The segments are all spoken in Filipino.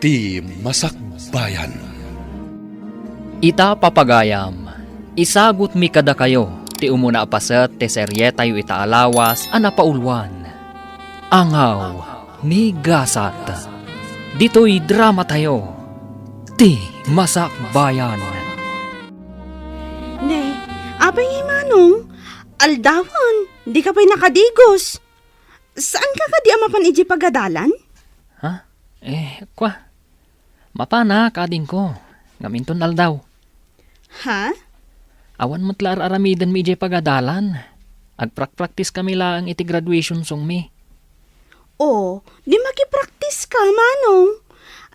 Ti Masakbayan. Ita papagayam, isagot mi kada kayo, ti umuna apaset ti serye tayo itaalawas anapaulwan. Angaw ni Gasat. Dito'y drama tayo, ti Masakbayan. Ne, abay ngay manong, aldawan, di ka pa'y nakadigos. Saan ka di amapan iji pagadalan? Ha? Mapana kading ko, ngaminton aldaw. Ha? Awan mo't lar aramidan mi ije pagadalan. Agprak-praktis kami lang iti graduation song mi. O, di makipraktis ka, manong.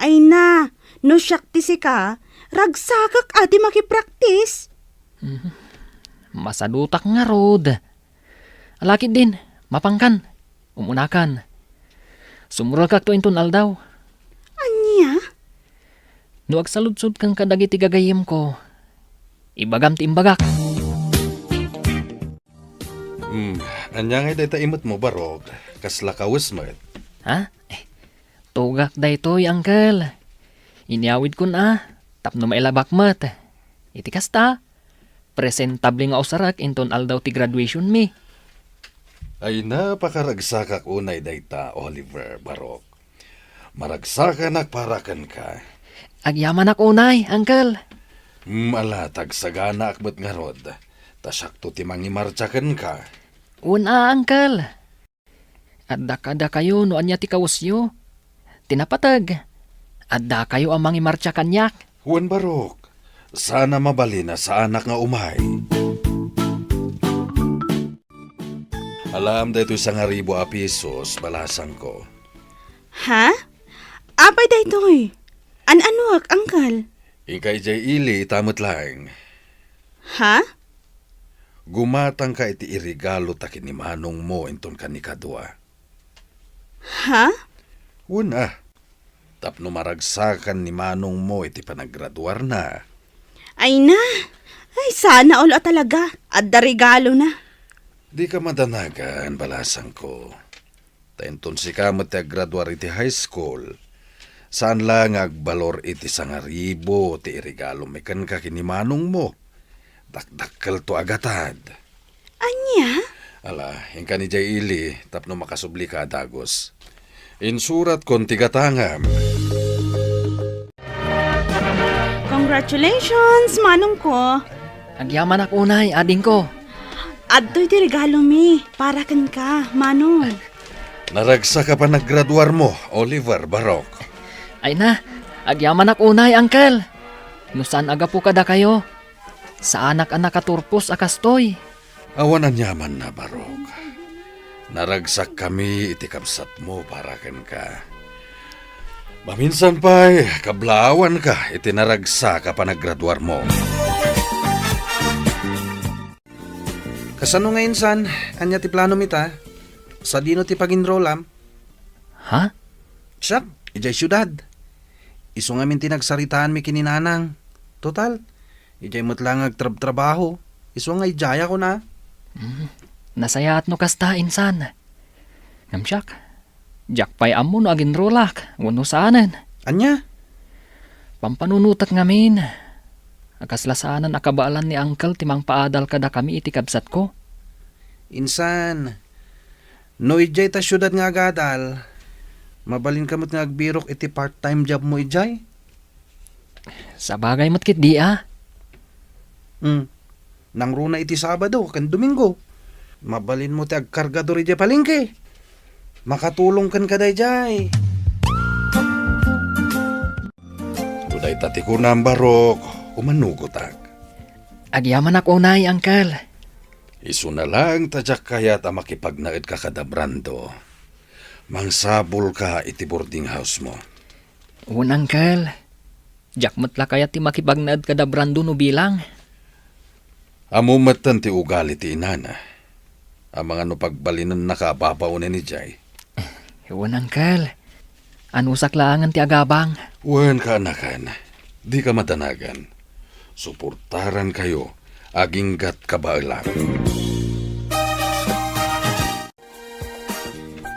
Ay na, no syaktisi ka, ragsakak ati makipraktis. Masadutak nga rod. Alakit din, mapangkan, umunakan. Sumurol kak to inton aldaw. Anya? No agsaludsud kang kadagiti gagayim ko, ibagam ti imbagak. Anya nga day imot mo barog, kasla kawis mo. Ha? Tugak daytoy, uncle. Iniawid ko na, tapno mailabak mat. Iti kasta, presentable nga usarak inton aldaw ti graduation mi. Ay napakaragsakak unay dayta, Oliver Barok. Maragsakan parakan ka. Agyaman ak unay, uncle. Malatag sagana akbat nga rod. Tasakto ti mangimartsakan ka. Una, uncle. Adda kayo no anya ti kawusyo. Tinapatag. Adda kayo amang imartsa kanyak. Juan Barok, sana mabali na sa anak nga umay. Alam dahito isang 1,000 pesos balasan ko. Ha? Abay daytoy. An-anuak, angkal? Ingkay jay ili tamot lang. Ha? Gumatang ka iti irigalo takin ni manong mo inton kanikadwa. Ha? Una, tapno maragsakan ni manong mo iti panagraduar na. Ay na. Ay, sana ulo talaga. Adda regalo na. Di ka madanagan, balasan ko. Tainton si ka graduar iti high school. Saan lang agbalor iti 1,000 ti irigalo mekan ka kinimanong mo. Dakdakkel to agatad. Anya? Ala, ingka ni Jay Ili, tapno makasubli ka dagos. Insurat kon tigatangam. Congratulations, manong ko. Agyaman ak unay, ading ko. Adto'y ti regalo mi. Para kan ka, manong. Naragsa ka pa naggraduar mo, Oliver Barok. Ay na, agyaman ak unay, uncle. No saan aga po kada kayo? Sa anak-anak katurpos akastoy. Awan ang yaman na, Barok. Naragsak kami iti kapsat mo para ken ka. Maminsan pa kablawan ka iti naragsa ka pa naggraduar mo. Kasano ngayon san, anya ti plano mita? Sa dino ti pag-enrollam? Ha? Siyak, ijay syudad. Iso nga min tinagsaritaan mi kininanang. Total, ijay matlang agtrabaho. Iso nga ijaya ko na. Nasaya at no kasta insan. Ngamsyak, jak pa'y amo no agin rolak, wano saanan. Anya? Pampanunutat ngamin. Akaslasanan akabaalan ni uncle timang paadal kada kami iti kabsat ko. Insan, no ijay ta syudad nga agadal. Mabalin kamot nga agbirok iti part-time job mo ijay? Sa bagay matkit di Nang runa iti Sabado, kan Domingo. Mabalin mo ti agkargador ijay palengke. Makatulong kan kaday jay. Uday tati ko na ang Barok, umanugotak. Agyaman ak unay, uncle. Isu na lang tadyak kaya ta makipagnaid ka kada brando. Mangsabol ka iti boarding house mo. Unangkel, jak matla kaya ti makibagnad kada brando no bilang. Amumatan ti ugali ti inana. Ang mga no pagbalinan nakababaunin ni Jay. Unangkel, anusak laangan ti agabang. Wen ka anakan, di ka matanagan. Suportaran kayo, aginggat kabailan.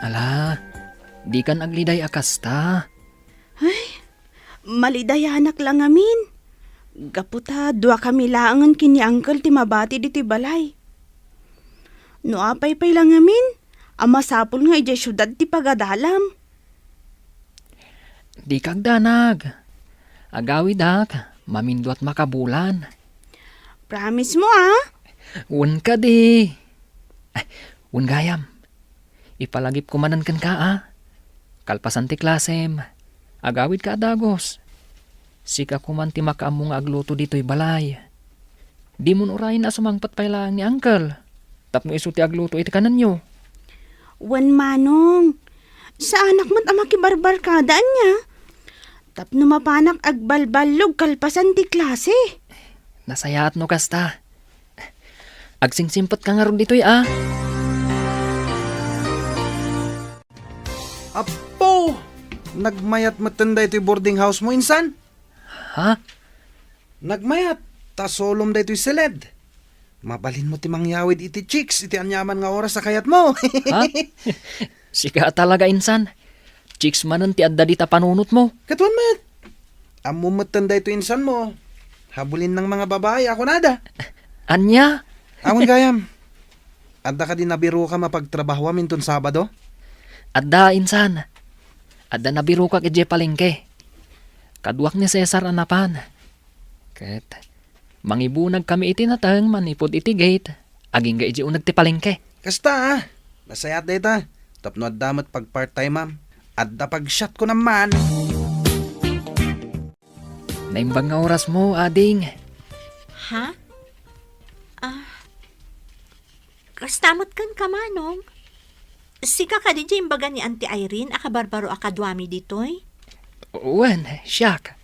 Ala, di kan agliday akasta. Ay, Malidayanak lang amin. Gaputa, dua kami laangan kini Uncle ti mabati diti balay. No apay-pay lang amin, ama sapol nga ijay syudad ti pagadalam. Di kag danag. Agawid ak, mamindo at makabulan. Promise mo ah. Un ka di. Ay, un gayam. Ipalagip kumanan kan ka ah. Kalpasan ti klasem. Agawid ka adagos. Sika kuman ti makaamong agluto dito'y balay. Di mo urayin na sumangpat pa lang ni Uncle. Tapno iso ti agluto iti kanan nyo. Wan manong. Sa anak mo't ama kibarbarkadaan niya. Tapno mapanak agbalbalog kalpasan ti klase. Nasayaat no kasta. Agsingsimpat ka nga ron dito'y ah. Apo! Nagmayat matanda ito'y boarding house mo, insan? Ha? Nagmayat, ta solom da ito'y seled. Mabalin mo ti mangyawid iti chicks, iti anyaman nga oras sa kayat mo. Ha? Sika talaga insan. Chicks manan ti adda di ta panunot mo. Katuan mat. Amo matanda ito insan mo. Habulin ng mga babae, ako nada. Anya? Amon gayam. Adda ka din nabiro ka mapagtrabaho amin ton Sabado? Adda insan. Adda nabiro ka kay palengke. Kaduak ni Cesar anapan. Ket mangibunag kami iti natang manipod iti gate. Aging ga iji unag ti palengke. Kasta ah. Masayat da ita. Tapno adda mat pag part-time ma'am. Adda pag shot ko naman. Naimbang nga oras mo, ading. Ha? Kastamot kan kamanong. Sika ka din dyan imbaga ni Auntie Irene, akabarbaro akadwami ditoy. Wen, siyak.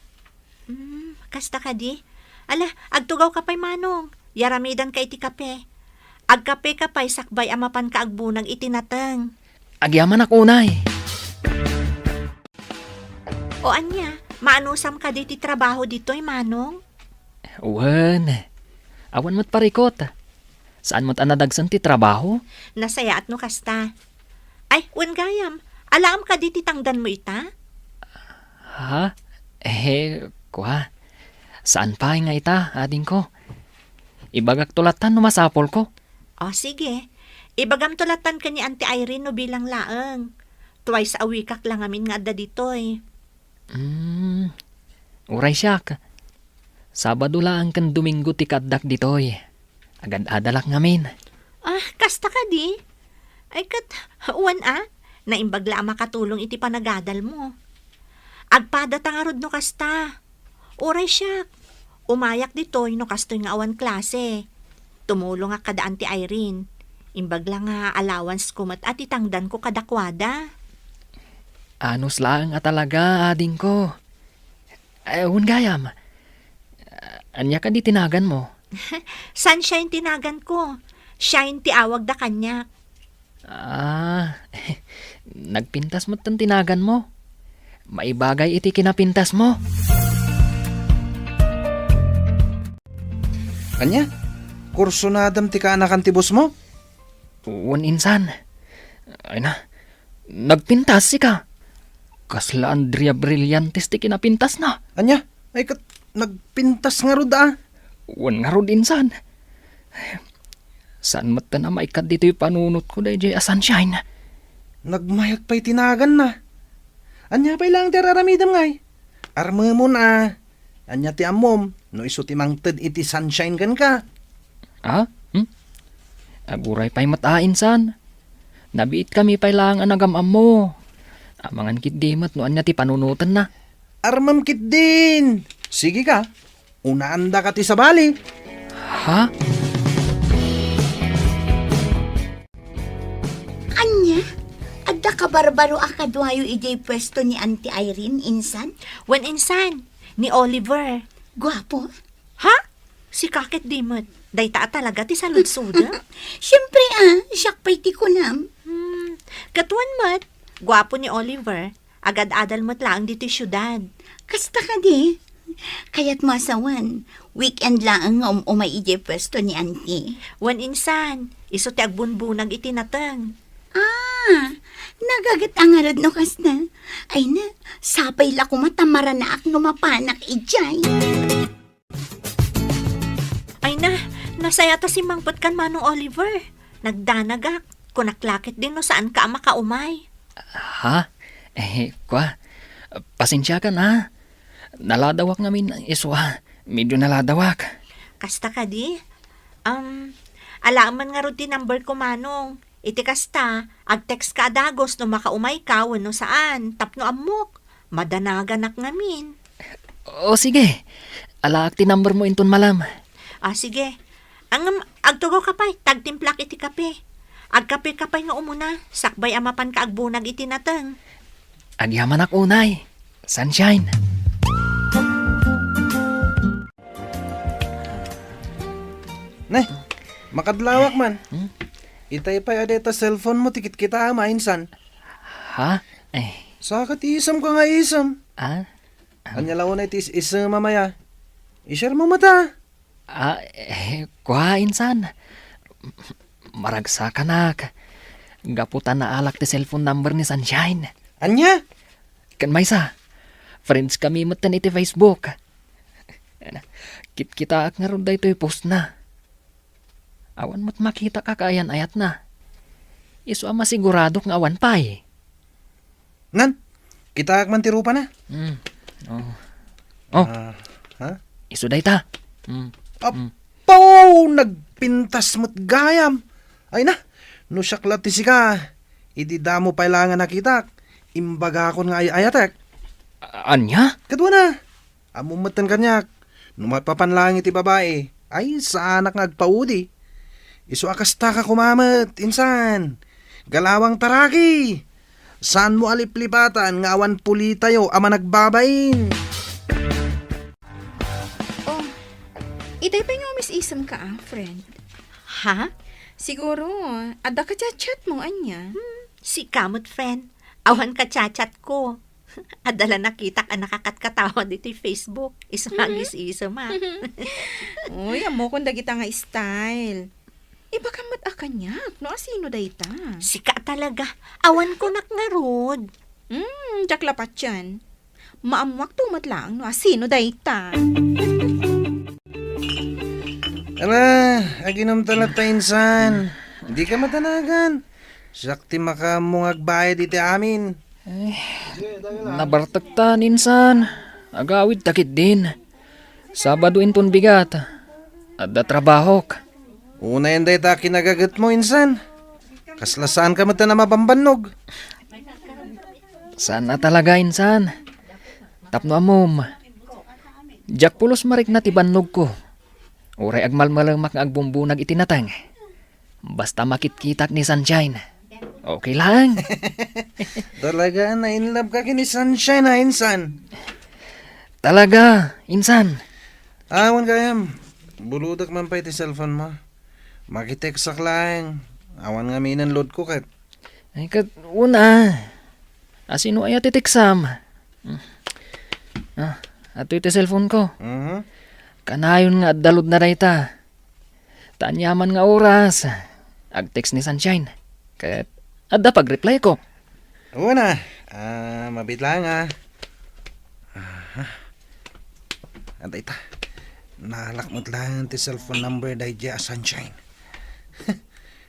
Kasta ka di. Ala, agtugaw ka pa'y manong. Yaramidan ka iti kape. Agkape ka pa'y sakbay amapan ka agbunag itinatang. Agyaman ako unay. O anya, maanusam ka di ti trabaho ditoy manong? Wen, awan mo't parikot. Saan mo't anadagsan ti trabaho? Nasaya at no kasta. Ay, wen gayam, alam ka di ti tangdan mo ita? Ha? Kuha. Saan pa nga ita, ading ko? Ibagak tulatan no masapol ko. O sige, ibagam tulatan ka ni Auntie Irene no bilang laeng. Twice a week kak lang amin nga adda ditoy. Uray siyak. Sabado lang kan Domingo ti kaddak ditoy. Agad adalak ngamin. Ah, kasta ka di? Ay kat, uwan naimbagla makatulong iti panagadal mo. Agpada tangarod no kasta. Uray siyak. Umayak ditoy no kastoy nga awan klase. Tumulong nga kada Auntie Irene. Imbagla nga allowance ko mat at itangdan ko kadakwada. Anos lang nga talaga, ading ko. Ewan gayam. Anya ka di tinagan mo? Sunshine tinagan ko. Shine ti awag da kanya. Nagpintas mo't tan tinagan mo. Maibagay iti kinapintas mo. Anya? Kurso na adam ti kaanakan ti boss mo? Uwan insan. Ay na, nagpintas si ka. Kasla Andrea Brillantes ti kinapintas na. Anya? Ay kat, nagpintas nga rod ah. Uwan nga ron insan. Saan mo't na maikat dito yung panunot ko da jay sunshine. Nagmayat pa'y tinagan na. Anya pa'y lang tiraramidam ngay. Arma mo na. Anya ti amom, no iso ti mangted iti sunshine kan ka. Aburay pa'y matain san. Nabiit kami pa'y lang ang nagamam mo. Amangan kit di mat no anya ti panunutan na. Armam kit din. Sige ka, unaanda ka ti sabali. Ha? Anya? Adda ka barbaro akadwayo ijay pwesto ni Auntie Irene, insan? When insan, ni Oliver. Gwapo? Ha? Si Kakit Dimot. Dayta talaga ti saludsuda. Siyempre siyak pa'y ti kunam. Katuan mat, gwapo ni Oliver. Agad-adal mo't lang dito syudad. Kasta ka di. Kaya't masawan, weekend lang ang umay ijay pwesto ni Auntie. When insan, iso ti agbunbunag itinatang. Nagagat ang arad no kasta. Ay na, sapay la kumatamara na ak numapanak ijay. Ay na, nasaya ta si Mangpot kan Manong Oliver. Nagdanagak. Kunaklakit din no saan ka makaumay. Ha? Pasensya ka na. Naladawak namin iswa. Medyo naladawak. Kasta ka di? Alaman nga ro ti number ko Manong. Iti kasta, ag-text ka adagos no makaumay ka no saan. Tapno amok. Madanaganak ngamin. O sige. Alaak ti number mo inton malam. Sige. Agtugo ka pa'y, tagtimplak iti kape. Agkape ka pa'y nga umuna, sakbay amapan ka agbunag iti nateng. Agyaman ak unay. Sunshine. Ne, makadlawak man. Itay pa adeta cellphone mo, tikit kita mainsan. Ha? Sakat isam ka nga isam. Anya laon na itis isam mamaya. I-share mo mata. Insan. Maragsa ka nak. Gaputan na alak ti cellphone number ni Sunshine. Anya? Kan maysa. Friends kami matan iti Facebook. Kita ak nga ron da ito post na. Awan mo't makita ka kaayan ayat na. Iso ama sigurado nga awan pa eh. Nan, kita ak man tirupa na. Ha? Iso day ta. Apaw! Nagpintas mo't gayam. Ay na, no syaklat ti sika. Idi damo pailangan nakita. Imbaga akon nga ayatek. Anya? Kadwa na. Amumatan kanyak. Numapapanlangit ti babae. Ay, sa anak nga agpaudi. Iso akasta ka kumamat, insan. Galawang taraki. Saan mo aliplipatan nga awan puli tayo ama nagbabain. Itay pa nga Miss Isam ka friend. Ha? Siguro, ada ka chat mo, anya. Si kamot friend. Awan ka chat ko. Adala nakita ka nakakatkatawa dito yung Facebook. Ismagis isa ma. Uy, amo kung dagita nga style. Iba ka mat akanyak, no asino dayta? Sika talaga. Awan ko nakngarod. Jaklapat yan. Maamwak tumat lang, no asino dayta? Ala, aginom talat ta insan. Hindi ka matanagan. Sakti makamungag bayad iti amin. Nabartagtan insan. Agawid takit din. Sabado inton bigat. Adda trabahok. Una yan day ta kinagagat mo insan. Kaslasaan ka mata na mapambanog. Sana talaga insan. Tapno amom. Jak pulos marik na tibannog ko. Uray agmalmalang makaagbumbunag itinatang. Basta makitkitak ni Sunshine. Okay lang. Talaga na in love ka kini Sunshine ha insan. Talaga, insan. Awan kayam. Buludak man pa iti cellphone mo. Makitext lang. Awan nga minan load ko kat. Ay kat una. Asino ay atitiksam. Ato iti cellphone ko. Kanayon nga dalod na rayta. Tanyaman nga oras. Ag-text ni Sunshine. Kat adda pag-reply ko. Una. Mabit lang ha. Antay ta. Nalakmot lang ti cellphone number dahi dya Sunshine.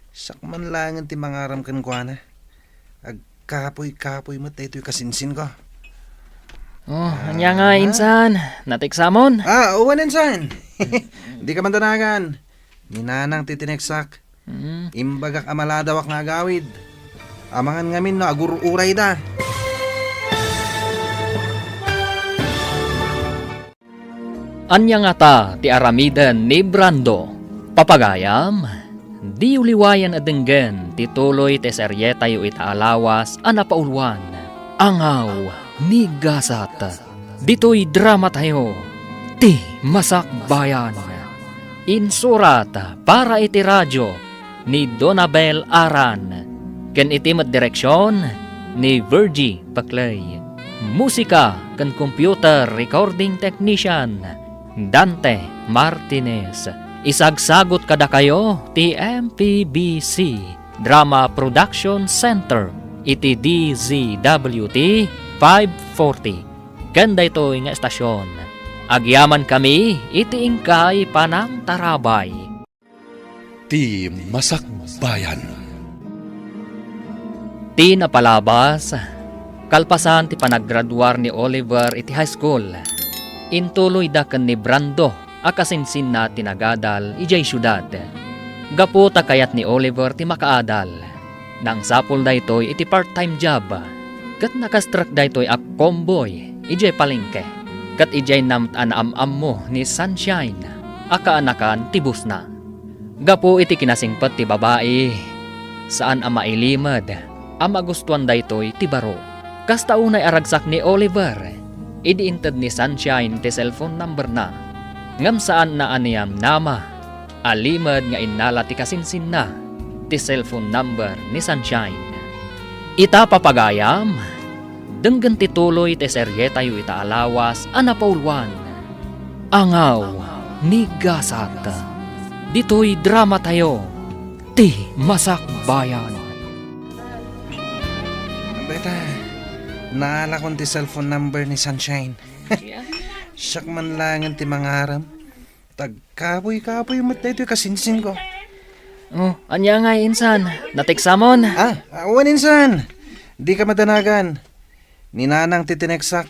Sakman lang ti mangaram kan ko na. Agkapoy-kapoy mo tayo kasinsin ko. Anya nga insan. Natiksamon. Uwan insan. Di ka man tanagan. Ninanang titineksak. Imbagak amaladawak nga agawid. Amangan ngamin no agururay da. Anya nga ta ti aramidan ni Brando. Papagayam. Di uliwayan adenggen ti tuloy ti seryeta yu itaalawas anapaulwan. Angaw ni Gasat. Dito'y drama tayo. Ti Masakbayan. Insurat para iti radyo ni Donabel Aran. Ken iti direksyon ni Virgie Paclay. Musika ken computer recording technician Dante Martinez. Isagsagot kada kayo ti MPBC Drama Production Center iti DZWT 540. Kanda ito nga estasyon. Agyaman kami iti ingkay panang tarabay. Ti Masakbayan. Ti napalabas, kalpasan ti panaggraduar ni Oliver iti high school. Intuloy da ken ni Brando, akasinsin na tinagadal ijay syudad. Gaputa kayat ni Oliver ti makaadal. Nang sapol da ito'y iti part-time job. Kat nakastruck da ito'y ak comboy, ijay palengke. Kat ijay namtan am-am mo ni Sunshine, akaanakan tibus na. Gapu iti kinasingpet ti babae, saan ang mailimad, ang magustuhan da ito'y ti baro. Kasta unay aragsak ni Oliver, idiintad ni Sunshine ti cellphone number na. Ngam saan na aniyam nama, alimad nga inala ti kasinsin na, ti cellphone number ni Sunshine. Ita papagayam, denggan ti tuloy ti serye tayo ita alawas, anapaulwan. Angaw ni Gasat. Dito'y drama tayo, ti Masakbayan. Beta, naala kong ti cellphone number ni Sunshine. Siyak man langan ti mangaram. Tagkapoy-kapoy mat na ito kasinsin ko. Oh, anya nga insan, natiksamon. Awan insan. Di ka madanagan. Ninanang titineksak.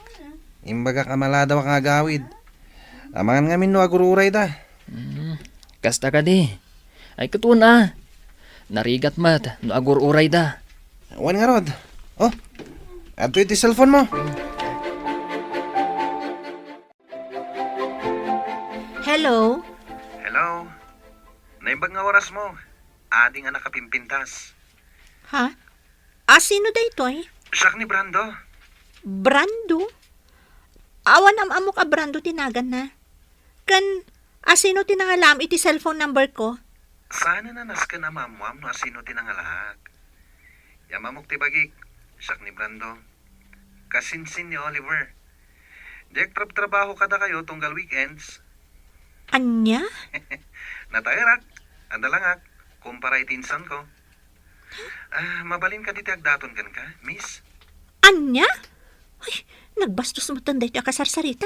Imbaga kamalada wa nga gawid. Amangan ngamin no agururay da. Kasta ka di. Ay katuna. Narigat mat, no agur-uray da. Awan nga rod. Oh, ato iti cellphone mo. Hello? Hello. Naimbag nga oras mo. Adi nga nakapimpintas. Ha? Sino da ito eh? Siyak ni Brando. Brando? Awan am-amo ka Brando tinagan na. Kan, sino tinangalam iti cellphone number ko? Sana na nas ka na mamuam no asino tinangalahak. Yamamok tibagik. Siyak ni Brando. Kasinsin ni Oliver. Dek trabaho kada kayo tunggal weekends. Anya? Natairak. Andalangak. Kumpara itinsan ko. Mabalin ka diti agdaton kan ka, miss? Anya? Ay, nagbastos mo tanday ti akasarsarita.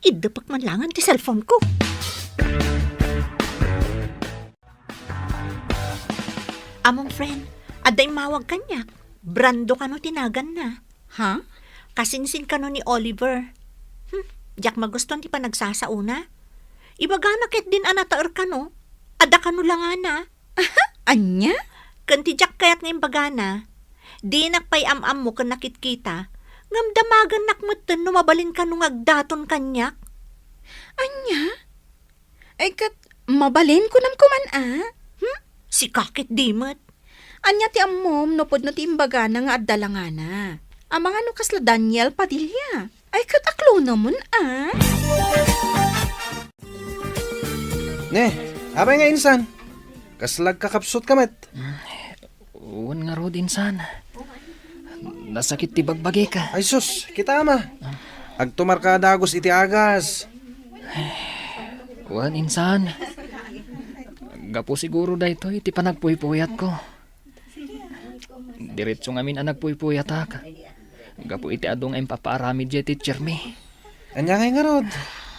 Idapak man langan ti cellphone ko. Among friend, aday mawag kanya. Brando ka no tinagan na. Ha? Kasinsin ka no ni Oliver. Diyak maguston ti pa nagsasauna. Ibaga na ket din anataer ka no. Ada ka no lang na. Anya? Kanti diyak kayat ngayon baga na. Di nakpay am-am mo kan nakitkita. Ngam damagan nakmutten no mabalin ka no ngagdaton kanyak. Anya? Ay kat, mabalin ko nam kuman Si kakit dimot. Anya ti ammom no pod no ti imbaga na nga addalangana. Ang mga no kasla Daniel Padilla. Ay kat aklo naman Ne, abay nga insan. Kaslag kakapsot kamat. Uwan nga rod insan. Nasakit ti bagbagi ka. Ay sus, kita ama. Agtumar ka dagos iti agas. Uwan insan. Gapo siguro da ito iti panagpuypuyat ko. Diretso ngamin ang nagpuypuyat ka. Gapo iti adong ang papaaramid di teacher mi. Anya nga nga rod.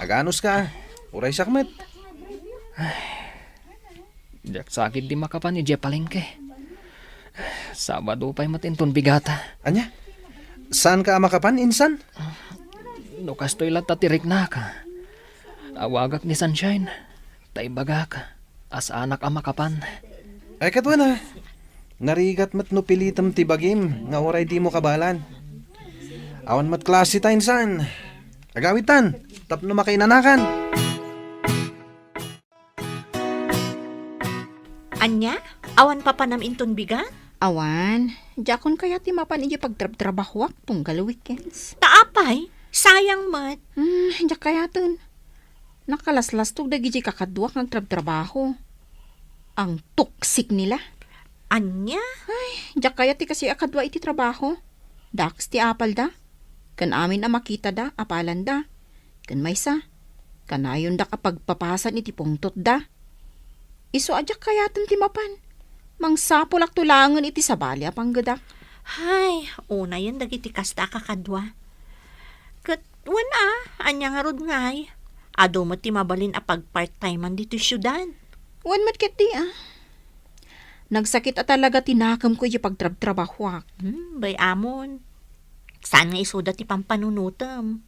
Aganos ka. Uray sakmet. Diyak sakit di makapan ni Jepalengke. Sabado pa'y matinton bigata. Anya? Saan ka makapan, insan? No kastoy lang tatirik na ka. Awagak ni Sunshine. Taibaga ka. As anak ang makapan. Ay katwa na. Narigat mat no pilitam ti bagim. Nga oray di mo kabalan. Awan mat klase ta, insan. Agawitan. Tapno makainanakan. Anya? Awan pa panam inton biga? Awan, jakon kaya ti mapan iji pagtrabaho tunggal weekends. Taapay? Sayang mat. Jak kaya tun. Nakalaslas tog dagiji kakadwak ng trabaho. Ang toxic nila. Anya? Jak kaya ti kasi akadwa iti trabaho. Dax ti apal da. Kan amin na makita da, apalan da. Kan maysa. Kanayon da kapag papasan iti pungtot da. Iso ajak kaya tun ti mapan. Mangsapulak tulangan iti sabali apang gadak. Hay, una yan dagiti kasta kakadwa. Kat, anya nga rod ngay. Ado mo ti mabalin a pag part-timean dito syudad. Wan mat ket di Nagsakit at talaga tinakam ko yung pagtrab-trabahwak. Bay amon. Saan nga isuda ti pampanunutam?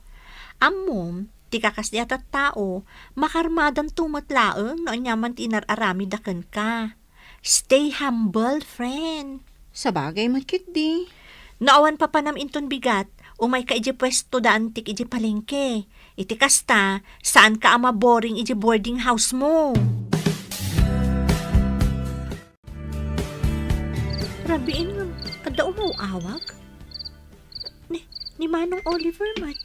Amom, ti kakas di atat tao, makarmadan tumatlaeng no anyaman ti inararami daken ka. Stay humble, friend. Sa bagay mat ket di. Naawan pa panam inton bigat, umay ka iji pwesto da antik iji palengke. Iti kasta, saan ka ama boring iji boarding house mo? Rabiin nga, kada umawawag? Ni Manong Oliver, mat.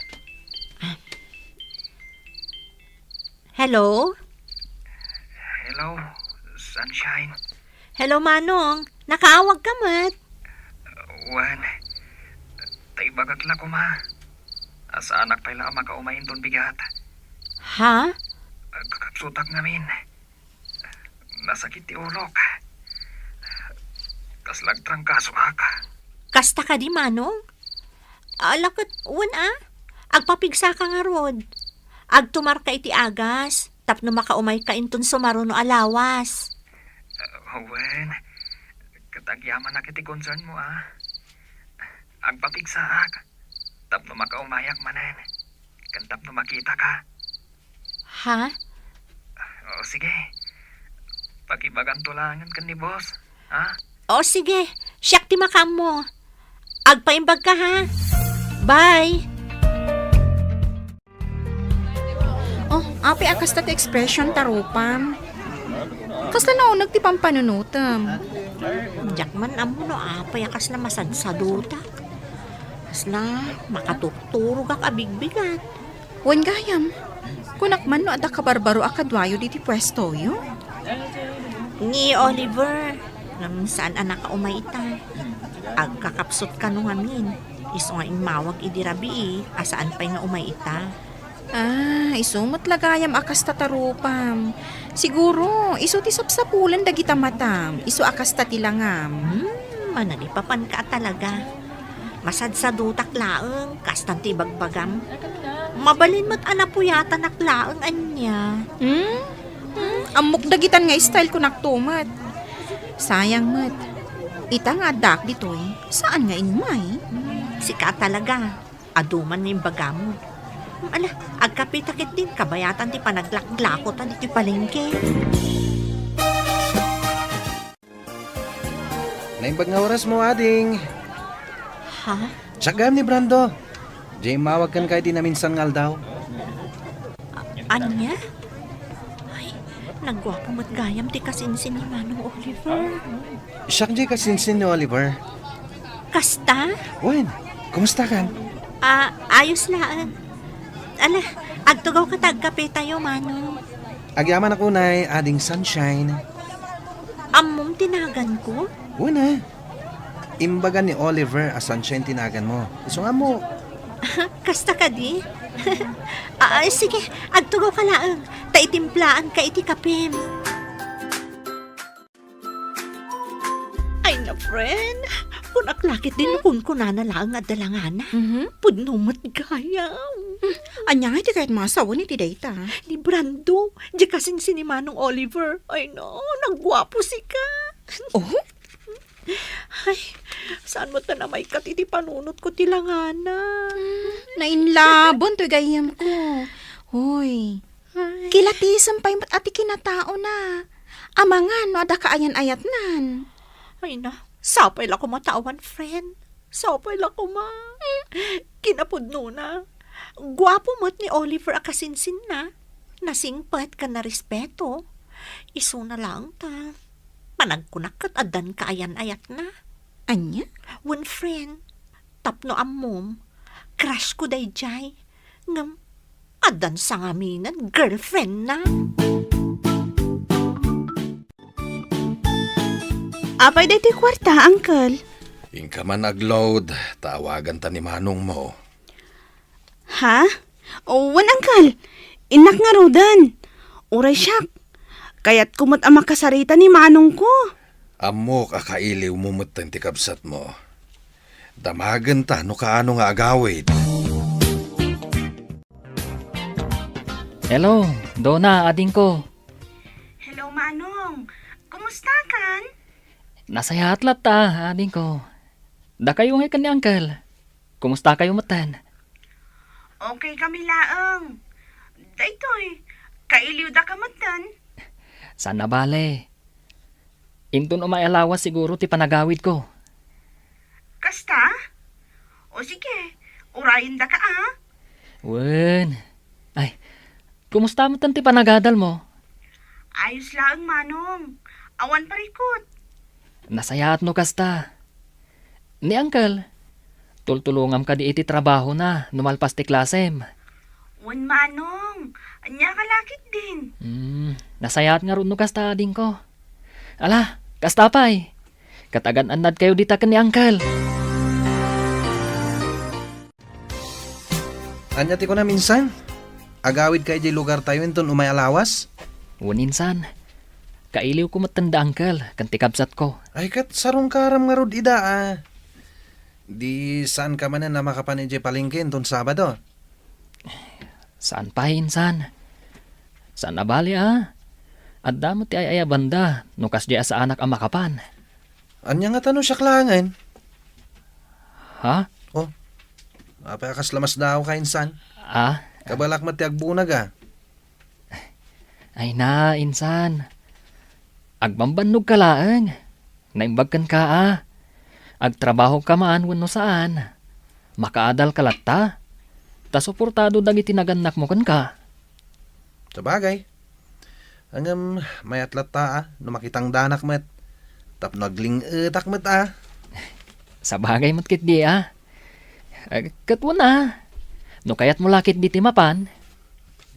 Hello? Hello, Sunshine. Hello, Manong. Nakaawag ka, mat. Wan, tay bagat la ko ma. Asa anak pala makaumayin ton bigat. Ha? Kakapsutak ngamin. Nasakit ti ulok. Kaslag trangkaso ka. Kasta ka di, Manong? Alakot, agpapigsa ka nga rod. Agtumar ka iti agas, tapno makaumay ka inton sumaro no alawas. Wan, katagyaman na kiti concern mo Agpapigsaak, tapno makaumayak manen. Kan tapno makita ka. Ha? O sige, pakibagan tulangan kan ni boss, ha? O sige, siyak ti makam mo. Agpaimbag ka ha. Bye! Oh, api akas tat expression tarupam. Kasla naunag ti pampanunutam. Jakman amo no apay akas na masadsaduta. Kasla, makatukturo kak abigbigat. Wan gayam. Kunakman no ada kabarbaro akadwayo diti pwesto yo. Ni Oliver, ngam saan anak ka umaita. Agkakapsot ka no ngamin. Iso nga imawag idirabi asaan pa'y nga umaita. Isumot lagayam akas tatarupam. Siguro, iso ti sapsapulan dagita matam. Iso akas tatilangam. Manalipapan ka talaga. Masadsadutak laeng, kastan ti bagbagam. Mabalin mo't anapuyata naklaeng anya. Amok dagitan nga style ko naktumat. Sayang mat. Ita nga dak ditoy. Saan nga inmay? Sika talaga. Aduman nga yung bagamo. Ala, agkapitakit din kabayatan ti panaglaklakot at iti palengke. Naimbag nga oras mo, ading. Ha? Tsagam ni Brando. Jay, mawag kan kay di na minsan ngal daw. Anya? Ay, nagwapo mo't gayam ti kasinsin ni Manong Oliver. Siyak, Jay, kasinsin ni Oliver. Kasta? Wen, kumusta kan? Ayos laan. Ala, agtugaw ka tagkape tayo, Manong. Agyaman ako na ading Sunshine. Amom tinagan ko? Una, imbagan ni Oliver as Sunshine tinagan mo. Iso nga mo. Kasta ka di? Sige, agtugaw ka laang. Taitimplaan ka iti kapim. Ay na, friend. Kung aklakit din kung kunana lang at dalangana. Pudnumat gayam. Anya nga iti kahit masawa ni ti dayta. Ni Brando, di kasing si Manong Oliver. Ay no, nagwapo si ka. Oh? Ay, saan mo ta na may katiti panunot ko tilangana? Nainlabon to gayam ko. Hoy, Ay, kilatisan pa yung ati kinatao na. Amangan no ada kaayan-ayat nan. ay na, sapay la ko matawan, friend. Sapay la ko ma. Kinapudno na. Gwapo mo't ni Oliver akasinsin na. Nasingpat ka na respeto. Iso na lang ta. Panagkunak at adan kaayan-ayat na. Anya? One friend, tapno amom, crush ko day jay. Ngam, adan sa ngaminan, girlfriend na. Apay dito kwarta, uncle. Ingka man nag-load, tawagan ta ni Manong mo. Ha? Wan, uncle. Inak nga rodan. Uray siyak. Kaya't kumot ang makasarita ni Manong ko. Amok akailiw mo matan ti kabsat mo. Damagan ta no kaano nga agawid. Hello, Donna, ading ko. Hello, Manong. Kumusta kan? Nasa hatlat ta, ading ko. Da kayo nga kan ni Uncle. Kumusta kayo matan? Okay kami laang. Daytoy, kailiw da ka matan. Sana bale. Intun umayalawas siguro ti panagawid ko. Kasta? O sige, urayin da ka ah. Wen. Ay, kumusta mo ti panagadal mo? Ayos lang, Manong. Awan parikot. Nasayaat no kasta. Ni Uncle, tultulungam ka di iti trabaho na, numalpas ti klasem. Wan, Manong. Anya ka lakit din. Nasayaat nga ron no kasta ading ko. Ala, kasta pa'y. Katagan anad kayo dita ka ni Uncle. Anya ti ko na minsan. Agawid kay di lugar tayo inton umay alawas. Uninsan, kailiw ko matanda Uncle, kanti kabsat ko. Ay kat sarong karam nga rod ida ah. Di saan ka man na makapanidya palengke inton Sabado? Saan pa insan? Saan nabali At damo ti ay banda, nukas di sa anak ang makapan. Anya nga tanong siya klangan. Ha? Oh, apakas lamas daw ka insan. Kabalak mati agbunag ah. Ay na, insan. Agbambannog ka laang. Naimbag kan ka Agtrabaho ka maan wano saan. Makaadal ka latta. Ta suportado dagiti naganak mo kan ka. Sabagay. Hanggang may atlata no makitang danak met. Tap nagling etak met Sa bagay matkit di Katwa no kayat mo lakit di timapan.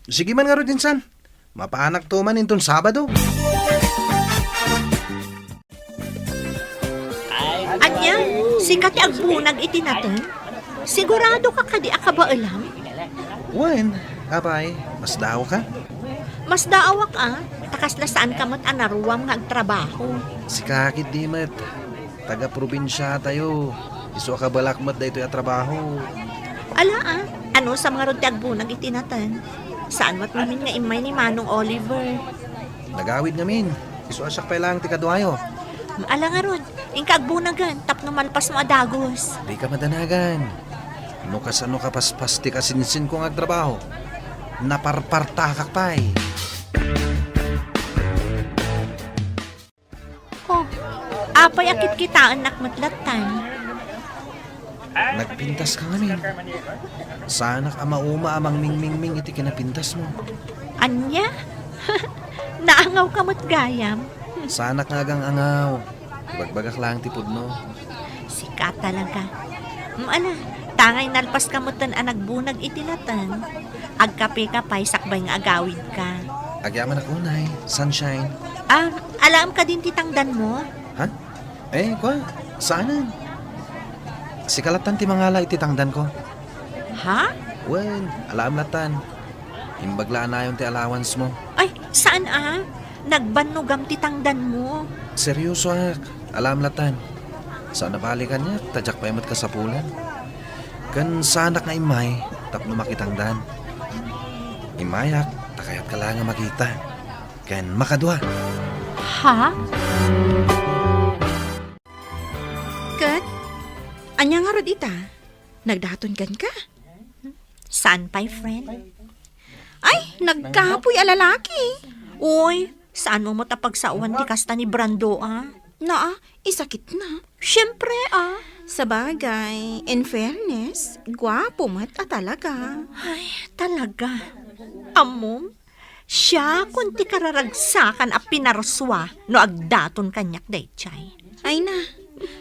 Sige man nga ro dinsan. Mapaanak to man inton Sabado. Anya, sikat agbunag iti natin. Sigurado ka kadi akabaalam? Wen, apay, mas daw ka? Mas daawak takas na saan ka mat anaruwam nga agtrabaho. Si kakit di met. Taga probinsya tayo. Isu ka balakmat da ito yung trabaho. Ala ano sa mga rod agbunag iti natin? Saan mat namin nga imay ni Manong Oliver? Nagawid ngamin. Isu asyak pa lang tikadwayo. Ala nga rod, ingka agbunagan, tapno malpas mo adagos. Di ka madanagan. No kasano ka paspas ti kasinsin kong agtrabaho. Naparpartakak pa'y. Oh, apay akit kitaan nakmatlatan. Nagpintas ka ngamin. Sanak ama uma amang ming iti kinapintas mo. Anya? Naangaw ka mo't gayam. Sanak nga gang angaw. Ibagbagak lang tipod no. Sikat talaga. Ala, tangay nalpas ka mo't tan anagbunag itinatan. Agkape ka pa'y sakbay nga agawid ka. Agyaman ako, Nay. Sunshine. Alam ka din titangdan mo? Ha? Kwa? Saanan? Si kalatan ti mangala ititangdan ko. Ha? Wen, alam latan. Imbaglaan na yung ti allowance mo. Ay, saan Nagbanugam titangdan mo. Seryoso ak. Alam latan. Saan nabalikan niya? Tadyak pa yamat ka sa pulan. Kan sanak nga imay, tapno makitangdan. Imayak, takayat ka lang nga makita. Kan makadwa. Ha? Kat, anya nga rod ita? Nagdaton kan ka? Saan pa'y friend? Ay, nagkapoy a lalaki. Uy, saan mo matapagsawan di kasta ni Brando Isakit na. Siyempre Sa bagay, in fairness, gwapo mat talaga. Ay, talaga. Amom, siya kunti kararagsakan a pinarswa no agdaton kanyak daychay. Ay na,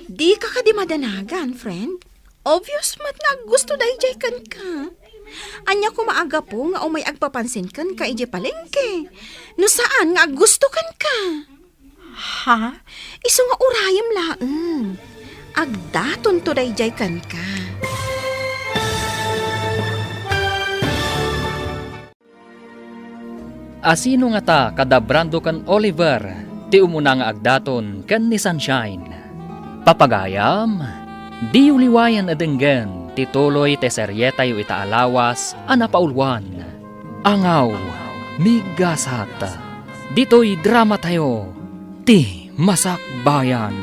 di ka di madanagan, friend. Obvious mat nga gusto dayjay kan ka. Anya ko maaga po nga umay agpapansin kan ka ije palengke. No saan nga gusto kan ka? Ha? Isu nga urayam laeng. Agdaton to dayjay kan ka. Asino nga ta kada Brando kan Oliver? ti umuna nga agdaton kan ni Sunshine. Papagayam, di uliwayan adenggan ti tuloy te seryeta yu itaalawas anapaulwan. Angaw, migasat. Dito'y drama tayo, ti Masakbayan.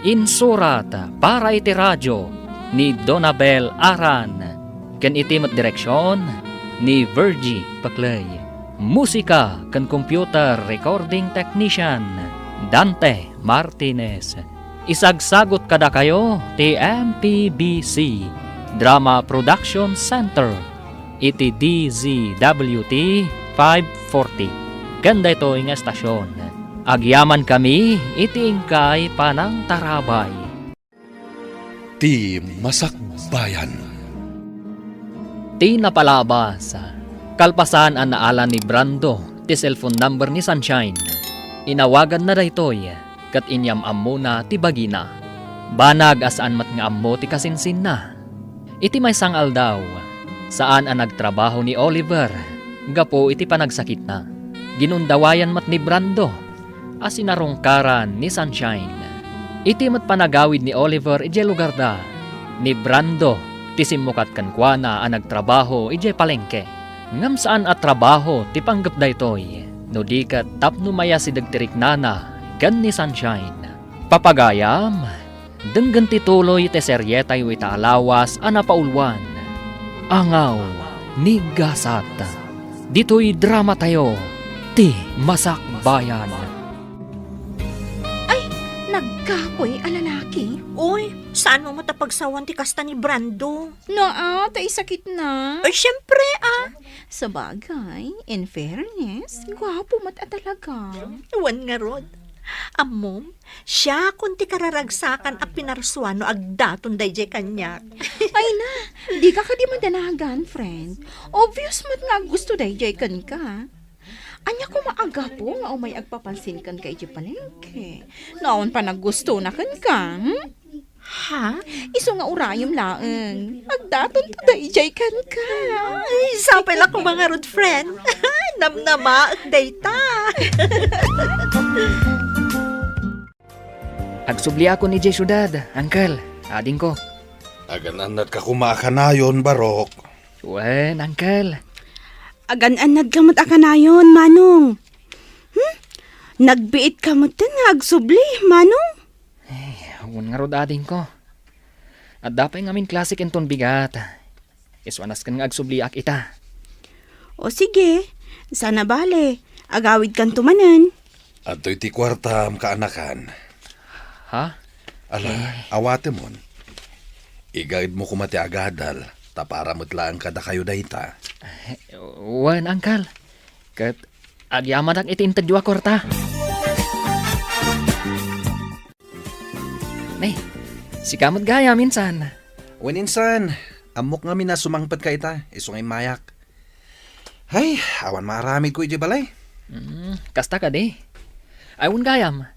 Insurat para iti radyo ni Donabel Aran. Ken iti met direksyon ni Virgie Paclay. Musika ken computer recording technician Dante Martinez. Isagsagot kada kayo ti MPBC Drama Production Center iti DZWT 540. Ganda ito nga estasyon. Agyaman kami iti ingkay panang tarabay. Ti Masakbayan. Ti napalabas. Kalpasan ang naala ni Brando ti cellphone number ni Sunshine. Inawagan na daytoy kat inyam muna ti bagina. Banag asaan mat nga ammo ti kasinsin na. Iti may sangal daw saan ang nagtrabaho ni Oliver. Gapo iti panagsakit na. Ginundawayan mat ni Brando as sinarungkaran ni Sunshine. Iti mat panagawid ni Oliver ije lugar da. Ni Brando ti simukat kankwana ang nagtrabaho ije palengke. Ngam saan at trabaho ti panggap daytoy. No di kat tapno maya si dagtirik nana gan ni Sunshine. Papagayam, denggan ti tuloy ti seryeta yu itaalawas anapaulwan. Angaw, ni Gasata. Dito'y drama tayo, ti Masakbayan. Nagkakoy a lalaki. Uy, saan mo matapagsawan ti kasta ni Brando? Naa, tay sakit na. Ay, syempre Sa bagay, in fairness, gwapo mat a talaga. Wan nga rod. Amom, siya kung ti kararagsakan a pinarsuan no agdaton dayjay kanyak. Ay na, di ka di madanagan, friend. Obvious mat nga gusto dayjay kan ka. Anya ko maaga po nga umay agpapansin kan kay di palengke. Naon pa naggusto na kan ka, Ha? Iso nga urayom laeng. Agdaton to dayjay kan ka. Ay, sapay lang ko mga rod friend. Namnama, dayta. Agsubli ako ni Jay Syudad, Uncle, ading ko. Agananat ka kumakanayon, Barok. Wen, Uncle. Agan-anad ka mat akanayon, Manong. Nagbiit ka mat nga agsubli, Manong. Awan nga rod ading ko. At dapay ngamin klasik enton bigat. Iswanas kan nga agsubliak ita. O sige, sana bale. Agawid kan tumanan. At to'y ti kwartam kaanakan. Ha? Ala, awate mon. Igayid mo kumati agadal. Tapara mutlaan kada kayo dayta. Wen, Uncle. Kat agyaman ang itintadyo korta. Nay, si kamot gaya minsan. Waninsan, amok nga mina sumangpad ka ita, iso ngay mayak. Ay, awan maramid ko iti balay. Kasta ka di. Ayun gayam.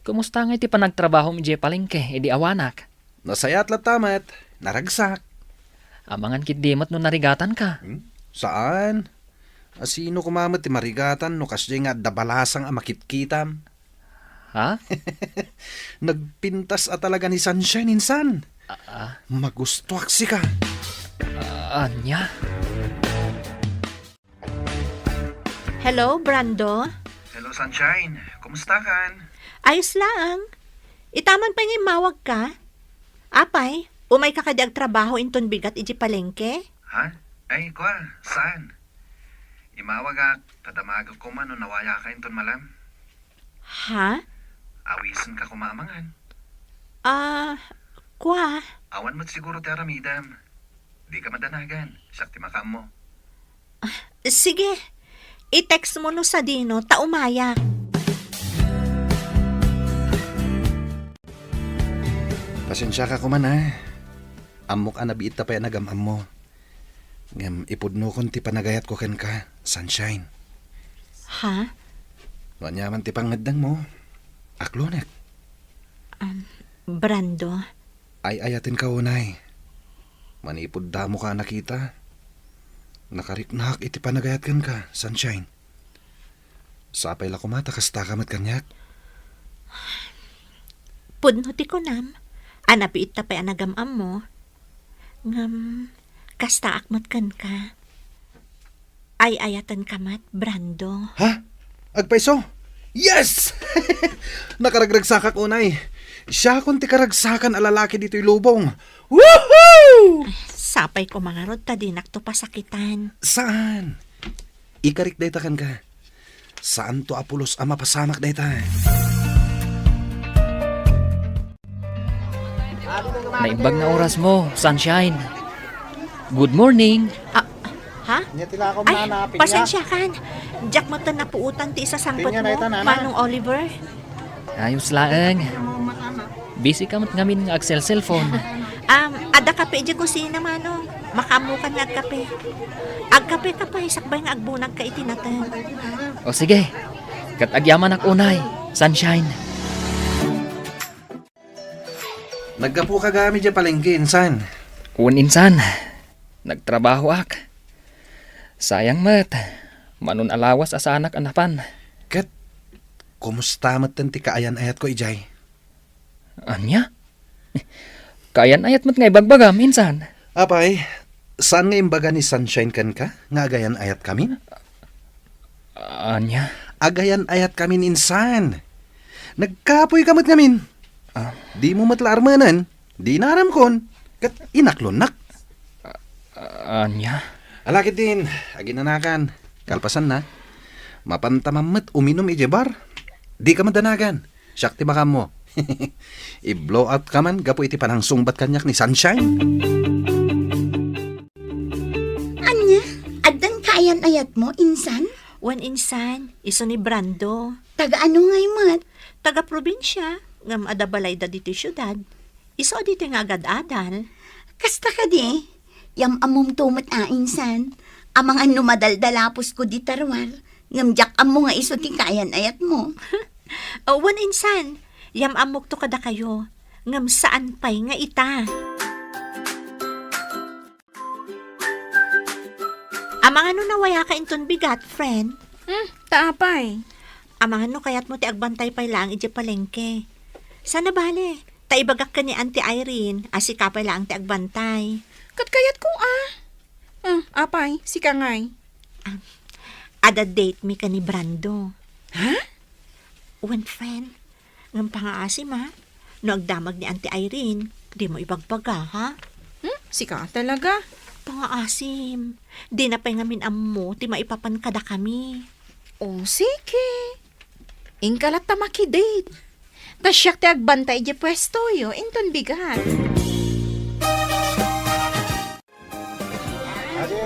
Kumusta nga iti panagtrabaho mi Jay palengke, edi awanak. Nasayat latamat, naragsak. Amangan kit dimot no narigatan ka. Saan? Asino kumamat ti marigatan no kasya nga dabalasang amakitkitam. Ha? Nagpintas at talaga ni Sunshine insan. Magustuak si ka. Anya? Hello, Brando? Hello, Sunshine. Kumusta kan? Ayos lang. Itaman pa nga mawag ka. Apay, umay ka kadyag trabaho inton bigat iji palengke? Ha? Ay, kwa, saan? Imawag ak, tadamag ko man no nawaya ka inton malam. Ha? Awisan ka kumamangan. Kwa? Awan mo't siguro ti aramidam. Di ka madanagan, siyak ti makam mo. Sige, i-text mo no sa Dino, taumaya. Pasensya ka kuman ha. Amok anabiit ta pa yan nagamam mo. Ngam ipudno kon ti panagayat ko ken ka, Sunshine. Ha? Wanyaman ti pangadang mo. Aklonek. Brando? Ay ayatin ka unay. Manipod da mo ka nakita. Nakariknak iti panagayat ken ka, Sunshine. Sapay la kumata kasta kamat kanyak. Pudno ti kunam. Anapi ita pa anagamam mo. Ngam, kasta akmat kan ka. Ay ayatan kamat, Brando. Ha? Agpaiso? Yes! Nakaragragsakak unay. Siya kung ti karagsakan a lalaki dito'y lubong. Woohoo! Sapay ko mga rod, tadinak to pasakitan. Saan? Ikarik daytakan ka. Saan to apulos ama pasamak dayta? Naimbag na oras mo, sunshine. Good morning. Ha? Ay, pasensya kan. Jack mata na puutan ti isa sangpot mo, Manong Oliver. Ayos laeng. Busy ka mat ngamin nga Axel cellphone. Ada kape di kusina, Manong. Makamukan nga agkape. Agkape ka pa, sakbay nga agbunag ka itinatan. O sige, kat agyaman ak unay, sunshine. Naggapo ka gamit dyan palengke, insan. Un insan, nagtrabaho ak. Sayang mat, manon alawas asa anak anapan. Kat, kumusta matan ti kaayan ayat ko, Ijay? Anya? Kayan ayat mat nga ibagbagam, insan. Apay, saan nga imbaga ni Sunshine kan ka? Nga agayan ayat kami? Anya? Agayan ayat kami insan. Nagkapoy kamot ngamin. Di mo matlaarmanan, di naram kon. Kat inaklonak. Anya? Alakit din, aginanakan. Kalpasan na. Mapantamamat uminom ijebar. Di ka madanagan. Siyak ti bakam mo. I-blow out ka man, gapo iti panang sungbat kanyak ni Sunshine. Anya, adang kayan ayat mo, insan? Wan insan, iso ni Brando. Taga ano ngay mat? Taga probinsya, ngam adabalay da dito syudad. Iso dito nga agad-adal. Kasta ka di? Yam amom tumot insan. Amang ano madaldalapos ko di tarwar. Ngamjak amo nga iso ti kayan ayat mo. Wan insan, yam amok to kada kayo. Ngam saan pay nga ita. Amang ano nawaya ka inton bigat, friend? Taapay. Amang ano kayat mo ti agbantay pay lang iti palengke. Sana bale, taibagak ka ni Auntie Irene, asika pay lang ti agbantay. Katkayat ko apay, si kangay. Ada date mi ka ni Brando. Ha? One friend. Ngam pangaasim ha? No agdamag ni Auntie Irene, di mo ibagbaga ha? Si ka talaga. Pangaasim. Di na pa'y ngamin ammo, ti maipapan kada kami. O sige. Ingkalat ta makidate. Tasyak ti agbantay di pwesto yo, inton bigat.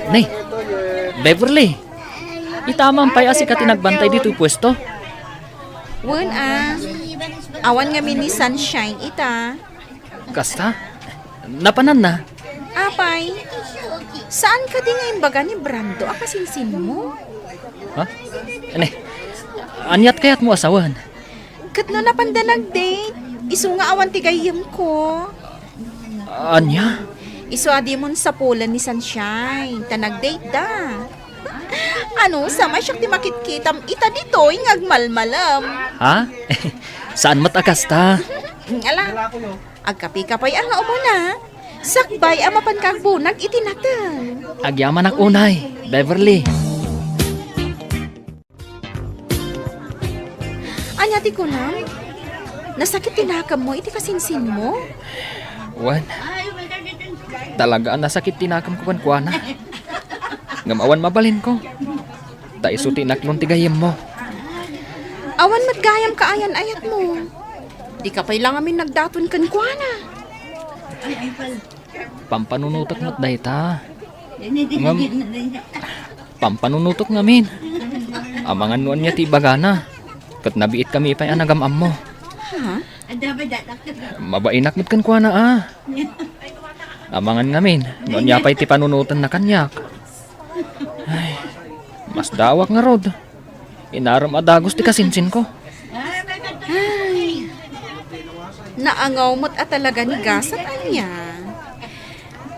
Nay, Beverly. Itamang pay asi ka tinagbantay dito pwesto. Wen awan nga ni Sunshine ita. Kasta? Napanan na. Apay, saan ka di nga imbaga ni Brando akasinsin mo? Ha? Ane, anyat kayat mo asawan? Kat no napanda nag-date, iso nga awan tigayam ko. Anya? Iso adi mon sa pulan ni Sunshine, ta nag-date da. Ano, sama siya ti makitkitam ita dito, agmalmalam. Ha? Saan matakasta? Ala, agkapi ka pa'y ang umuna. Sakbay amapan kang bunag itinatan. Agyaman ak unay, Beverly. Anyati ko na, nasakit tinakam mo, iti kasinsin mo. Wan. Talaga nasakit tinakam ko kuana. Ngamawan mabalin ko. Taiso tinaklon tigayem mo. Awan matgayam ka ayan ayat mo. Di ka pa'y lang amin nagdaton kan kuana. Pampanunutok mo't dayta. Ngam, pampanunutok ngamin. Amangan nuan niya ti bagana. Kat nabiit kami ipay anagam mo. Ha? Mabainak mo't kan kuana Amangan ngamin. Nuan niya pa'y ti panunutan na kanyak. Ay, mas dawak nga rod. Inaram adagos ti kasinsin ko. Ay, naangaw mo't at talaga ni gasat anya.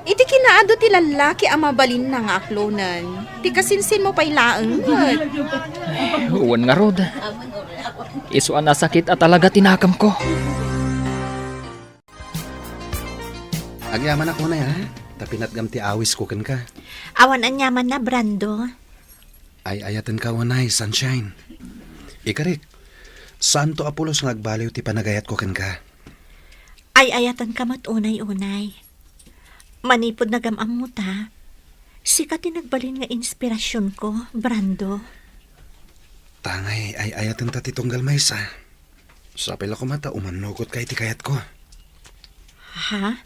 Iti kinaado ti lalaki ang mabalin na nga aklonan. Ti kasinsin mo pa'y laang. Uwan nga rod. Isuan na sakit at talaga tinakam ko. Agyaman ako na ya. Tapinatgam ti awis ko ken ka. Awan anyaman na, Brando. Ay ayatan ka wanay, sunshine. Ikarik, saan to Apolos ngagbaliw ti panagayat ko ken ka? Ay ayatan ka mat unay-unay. Manipod na gamam mo ta. Sika tinagbalin nga inspirasyon ko, Brando. Tangay, ay ayatan ta ti tunggal maysa. Sapil ako mata, umanugot kay ti kayat ko. Ha?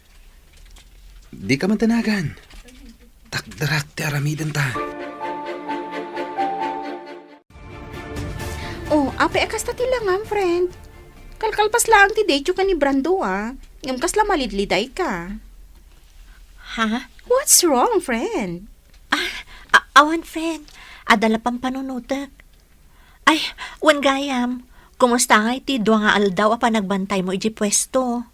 Di ka man tanagan. Takdarak ti aramiden ta. Oh, ape akas ta tilangam, friend. Kalkalpas lang ti dejo ka ni Brando, Ngam kasla malidliday ka. Ha? What's wrong, friend? Awan, friend. Adala pang panunutak. Ay, wan gayam. Kumusta nga iti dua nga aldaw apa nagbantay mo iji pwesto?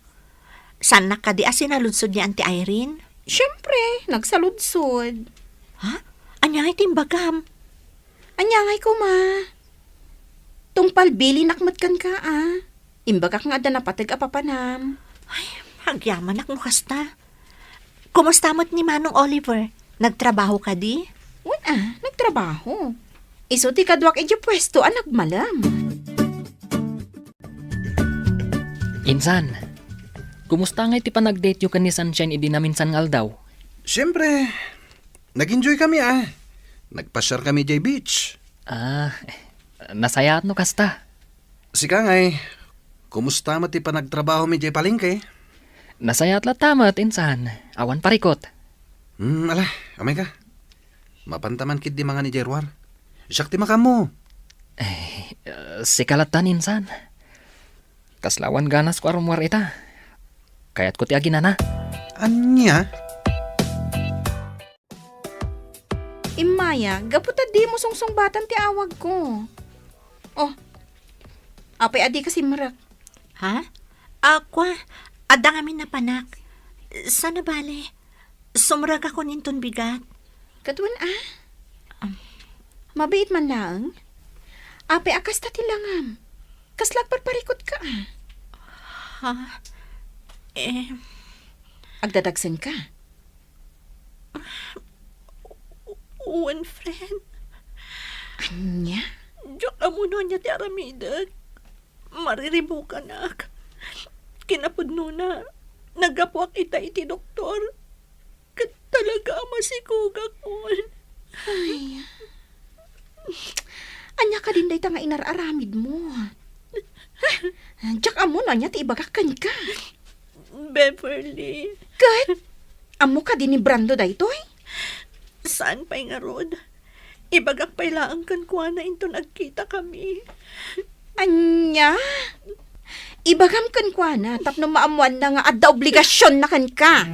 San na ka di asinaludsod ni Auntie Irene? Siyempre, nagsaludsod. Ha? Anya iti bagam? Anyangay ko, ma. Tungpal bili nakmat kan ka, Imbagak nga da napatag apapanam. Ay, hagyaman ak mo kasta. Kumusta mo't ni Manong Oliver? Nagtrabaho ka di? Nagtrabaho. Iso ti kadwak iti pwesto, nagmalam. Insan, kumusta nga iti panag-date yu kan ni Sunshine idi namin san aldaw? Siyempre, nag-enjoy kami Nagpasyar kami jay beach. Nasayat no kasta. Sika ngay, kumusta mo ti panagtrabaho mi jay palengke? Nasayat la tamat, insan. Awan parikot. Ala, amay ka. Mapantaman kid di mga ni Jerwar. Siyak ti makam mo. Sikalatan, insan. Kaslawan ganas ko arumwar ita. Kayat ko ti aginana. Anya? Imaya, gaputa di mo sungsong batan ti awag ko. Oh, apay adi kasi marak. Ha? Aqua, adang amin na panak. Sana bale? Sumrag ako ninton bigat. Katuan mabait man lang. Apay akas ta tilangam. Kaslag parparikot ka Ha? Agdadagsan ka. One friend. Anya? Diyak amuno niya ti aramidag. Mariribukan ak. Kinapudno na. Nagapuak ita iti doktor. Kat talaga masikugak ko. Ay. Anya ka din day nga inararamid mo. Diyak amo na niya ti ibagakan ka. Beverly. Kat? Amo ka din ni Brando daytoy? Saan pa'y nga rod? Ibagak pa'y laang kan kuha na into nagkita kami. Anya? Ibagam kan kwa na, tapno maamuan na nga adda obligasyon na kan ka.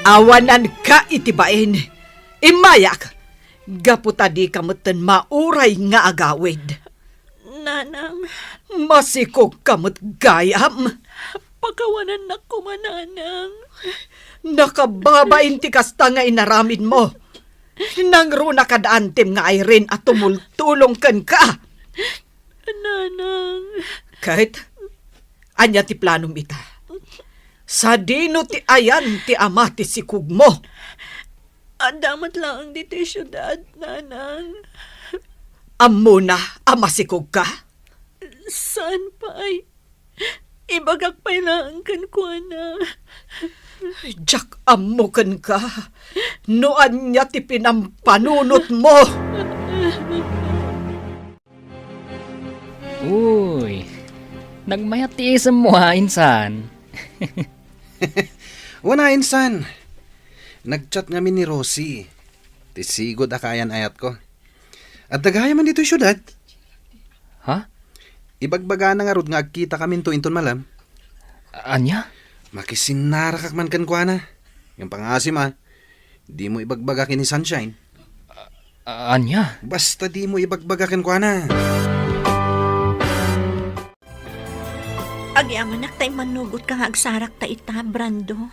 Awanan ka itibain. Imayak. Gaputadi kamutan mauray nga agawid. Nanang, Masikog kamut gayam. pagkawanan na kumananang. Nakababain ti kasta nga inaramid mo. Nangruna kadaantem nga Irene at tumultulong kan ka. Nanang, Kahit, anya ti planom ita. Sa dino ti ayan ti ama ti sikug mo. adamat lang dito yung syudad, nanang. Amo na ama sikug ka. Saan pa ay? Ibagak pa'y laang kan kuha na. Jack amo kan ka. Noan niya ti pinampanunot mo. Uy, nagmayat ti isam mo insan. Wana insan. Nagchat ngamin ni Rosie. Tisigod akayan ayat ko. At dagaya man dito yung syudad. Ha? Ibagbaga na nga rod nga agkita kami to inton malam. Anya? Makisinarakak man kan kwa na. Yung pangasim di mo ibagbaga ni Sunshine. Anya? Basta di mo ibagbaga kwa na. Agyaman tay manugot ka nga agsarak ta ita, Brando.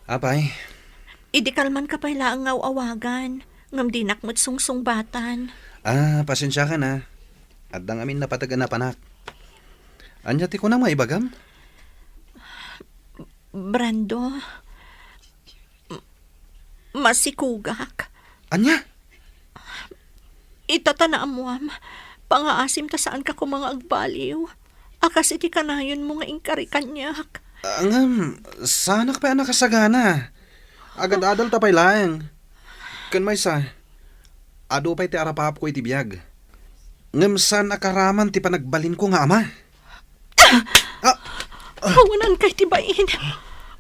Apay, Idi kalman ka pala ang awagan. Ngam dinak mo't sungsungbatan. pasensya ka na. At dang amin napatagan na panak. Anya ti ko na maibagam? Brando, masikugak. Anya? Itatana amuam, pangaasim ta saan ka ko mga agbaliw. Akas iti kanayon mo nga ingkari kanyak. Sana ka pa anak kasagana. Agad-adal tapay lang. Kan may sa, ado pa'y ti arapap ko iti biyag. Ngam saan akaraman ti panagbalin ko nga ama. Hawanan kay tibain.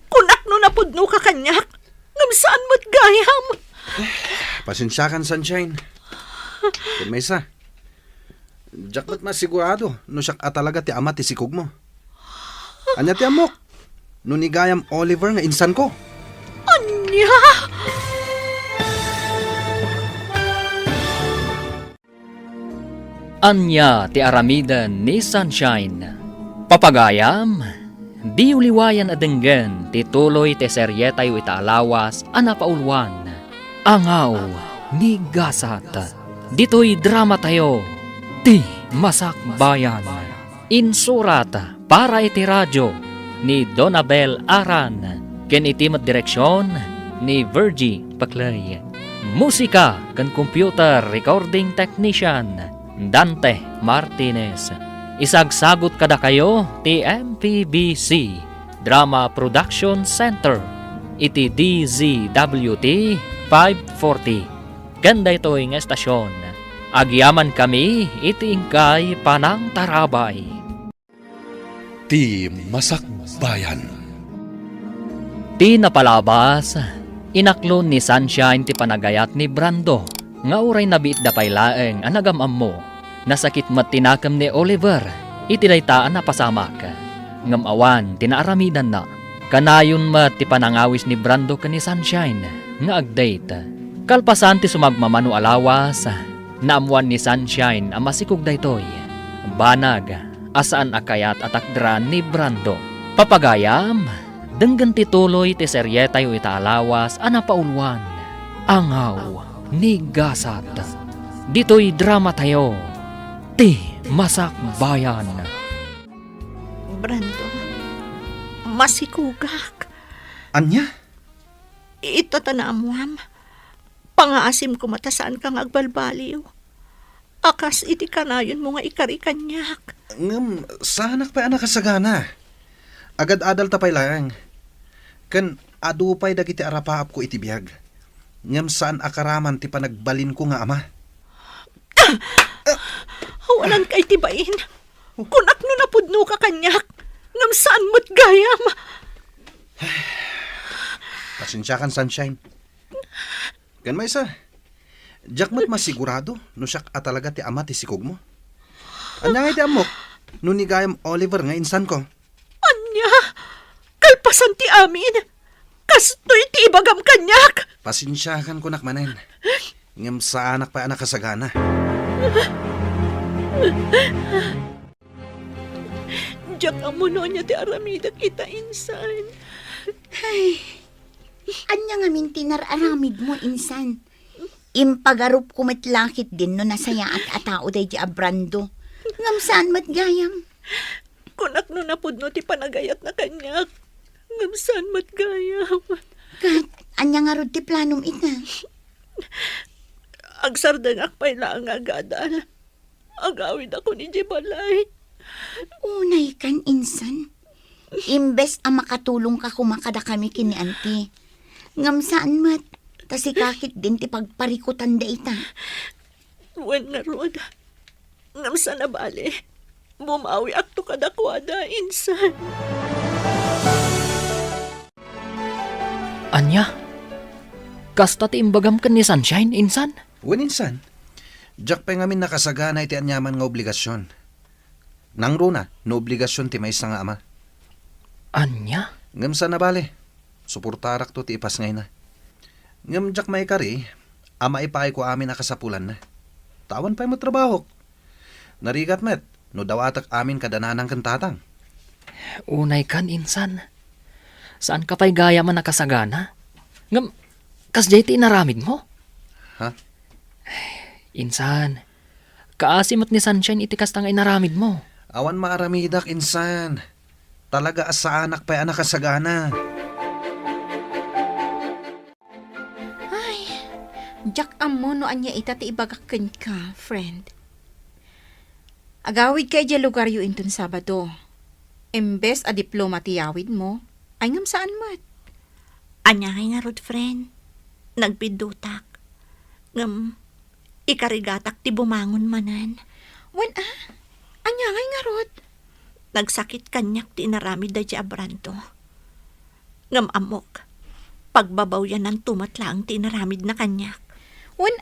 Kunak no napudno ka kanyak. Ngam saan mo't gayam. Pasensya kan, Sunshine. Kan may sa, jak ba't masigurado no siyak talaga ti ama ti sikog mo. Anya ti amok, no ni gayam Oliver nga insan ko. Anya! Anya ti aramidan ni Sunshine. Papagayam, di uliwayan adenggen ti tuloy ti serye tayo itaalawas anapaulwan. Angaw ni Gasat. Dito'y drama tayo. Ti Masakbayan. Insurat para iti radyo ni Donabel Aran. Ken itimat direksyon ni Virgie Paclay. Musika kan computer recording technician Dante Martinez. Isagsagot kada kayo ti MPBC Drama Production Center iti DZWT 540. Ganda ito ng estasyon. Agyaman kami iti ingkay panang tarabay. Ti Masakbayan. Ti napalabas, inaklon ni Sunshine ti panagayat ni Brando. Nga uray nabiit da pay laeng anagamam mo. Nasakit mat tinakam ni Oliver, itinaytaan na pasamak. Ngam awan, tinaaramidan na. Kanayon mat ti panangawis ni Brando ka ni Sunshine, nga agdate. Kalpasan ti sumagmamano alawas, naamuan ni Sunshine ang masikog daytoy. Banag, asaan akayat atakdran ni Brando. Papagayam, denggan ti tuloy ti serye tayo itaalawas anapaulwan. Angaw ni Gasat. Dito'y drama tayo. Ti Masakbayan. Brando, masikugak. Anya? Itatana amuam. Pangaasim ko matasaan kang agbalbaliw. Akas iti kanayon mo nga ikari kanyak. Ngam, sanak pa anak kasagana. Agad-adal tapay lang. Kan adupay dagiti arapaap ko iti biyag. Ngam saan akaraman ti panagbalin ko nga ama. Hawanan kay tibain. Kunak no napudno ka kanyak. Ngam saan mo't gayam. Pasensya kan, Sunshine. Kan may isa, jak mo't masigurado no siyak talaga ti ama ti sikog mo. Anya nga ti amok, no ni gayam Oliver nga insan ko. Anya, kalpasan ti amin. Kastoy ti ibagam kanyak. Pasensyahan ko nakmanen. Ngam sa anak pa anak kasagana. Diyak amuno niya ti aramida kita insan. Ay, anya nga mintinar aramid mo, insan. Impagarup kumitlakit din no nasaya at atao day di Brando. Ngam saan matgayam? Kunak no napudno ti panagayat na kanyak. Ngam saan matgayam. Kat, anya nga rod ti planom ita. Agsardangak pa'y lang agadal. Agawid ako ni Jibalay. Unay kan, insan. Imbes ang makatulong ka kumakada kami kini auntie. Ngam saan mat, tasikakit din ti pagparikutan da ita. Wen nga rod. Ngam sa nabali. Bumawi akto kadakwada, insan. Anya? Kasta ti imbagam kan ni Sunshine, insan? Wen insan, jak pa ngamin nakasagana iti anyaman nga obligasyon. Nang runa, no obligasyon ti may isa nga ama. Anya? Ngam sa nabali, suportarak to ti ipas ngay na. Ngam jak may kari, ama ipay ko amin nakasapulan na. Tawan pa'y mo trabaho. Narigat met, no dawatak amin kadananang kantatang. Unay kan, insan. Saan ka pa'y gaya man nakasagana? Ngam, kas jay ti inaramid mo? Ha? Insan, kaasimot ni Sunshine iti kas tang inaramid mo. Awan maaramidak, insan. Talaga asa anak pa'y anak kasagana. Jack amo no anya ita ti ibagakken ka, friend. Agawid kay di lugar yu inton Sabado. Embes a diploma ti yawid mo, ay ngam saan mat? Anya kay nga rod, friend. Nagpidutak. Ngam, ikarigatak ti bumangon manan. Wan anya ngay nga rod? Nagsakit kanyak ti inaramid da di abranto. Ngam amok, pagbabaw yan ng tumatlang ti inaramid na kanyak. Wan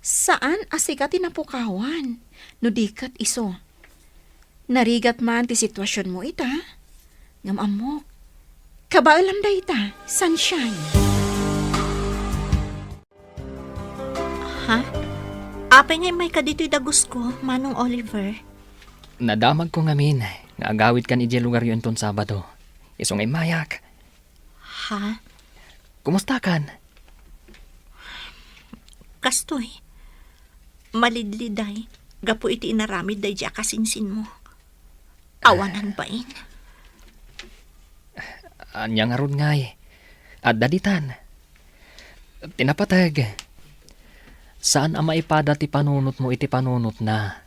saan asika tinapukawan? No dikat iso. Narigat man ti sitwasyon mo ita. Ngam amok, kabaalam da ita, Sunshine. Ha? Apay ngay may kadito'y dagus ko, Manong Oliver. Nadamag ko ngamin, nga agawid kan iti lugar yun ton Sabado. Isong ay mayak. Ha? Kumusta kan? Kastoy. Malidliday. Gapo iti inaramid day di akasinsin mo. Awanan bain. Anya nga ron ngay. At daditan. Tinapatag. Saan ang maipada ti panunot mo iti panunot na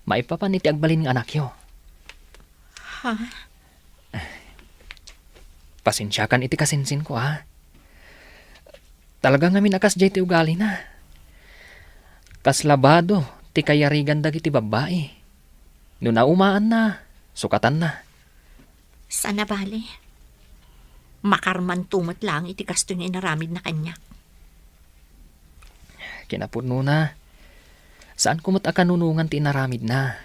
maipapan iti agbalin ng anak yo? Ha? Pasensyakan iti kasinsin ko, ha? Talaga nga minakas jay ti ugali na. Kas labado, ti kayarigan dagiti babae. No naumaan na, sukatan na. Sana bali. Makarman tumat lang iti kasto nga inaramid na kanyak. Kinapuno na. Saan kumot akanunungan ti inaramid na?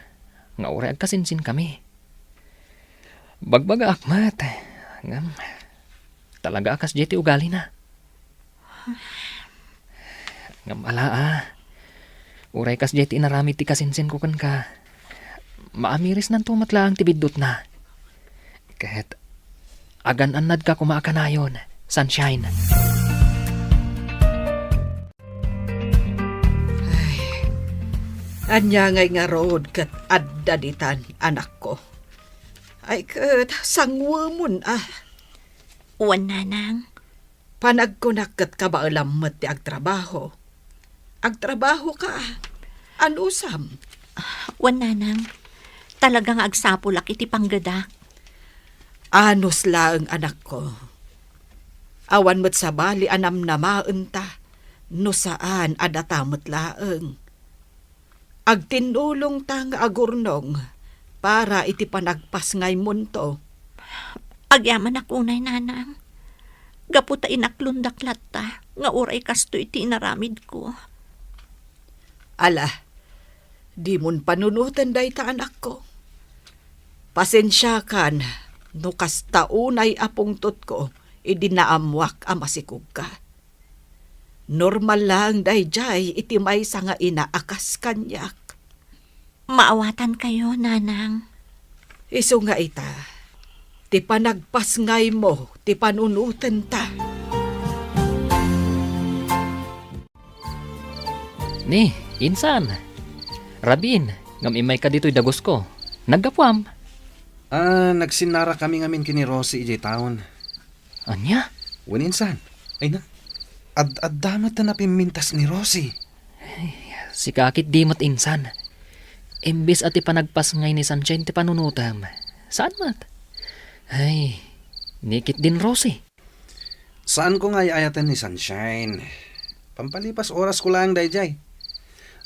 Nga ure agkasinsin kami. Bagbaga akmat. Ngam, talaga akas jay ti ugali na. Ngam ala uray kas jay ti inaramid ti kasinsin ko kan ka. Maamiris nan tumatlaang ti biddot na. Kahit agan-anad ka kumaakanayon, Sunshine. Anya ngay nga road kat addaditan, anak ko. Ay kat sangwamon Uwan nanang. Panagkunak kat kabaalamot ti agtrabaho. Agtrabaho ka. Anusam. Uwan nanang. Talagang agsapulak iti panggadak. Anos lang anak ko. Awan mo't sa bali anam na maunta. No saan adatamot laeng. Agtinulong tang agurnong para iti panagpas ngay munto. Agyaman akunay nanang. Gaputa inaklundaklat ta. Nga uray kasto iti inaramid ko. Ala, di mon panunutan day ta anak ko. Pasensya kan, no kastaunay apungtot ko, idinaamwak amasikog ka. Normal lang day jay iti may nga inaakas kanyak. Maawatan kayo, nanang. Iso nga ita, ti panagpas ngay mo, ti panunutan ta. Ni, insan. Rabin, ngam imay ka dito'y dagos ko. Naggapuam. Nagsinara kami ngamin kini Rosie ijay taon. Anya? Waninsan. Ay na. Ad-damat na napimintas ni Rosie. Si kakit dimot insan. Imbis at ipanagpas ngay ni Sunshine ti panunutam. Saan mat? Ay, nikit din Rosie. Saan ko nga iayatan ni Sunshine? Pampalipas oras ko lang dayjay.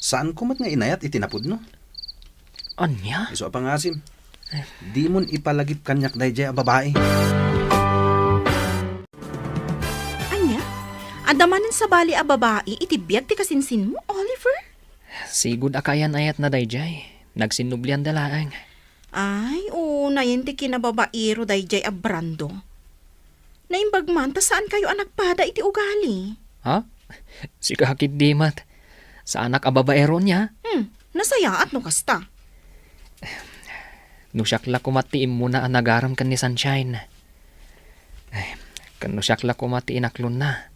Saan ko mat nga inayat itinapod no? Anya? Iso apang asim. Di mon ipalagip kanyak dayjay a babae. Anya? Adamanan sa bali a babae, itibiyag ti kasinsin mo, Oliver? Sigud akayan ayat na dayjay. Nagsinublian dalaang. Ay, nayin ti kinababairo dayjay a Brando. Naimbag man, ta saan kayo anak pada iti ugali? Ha? Si kakit dimat. Sa anak ababaero niya? Nasayaat no kasta. Nusyakla kumatiim mo na anagaram kan ni Sunshine. Ay, kan nusyakla kumati inaklon na.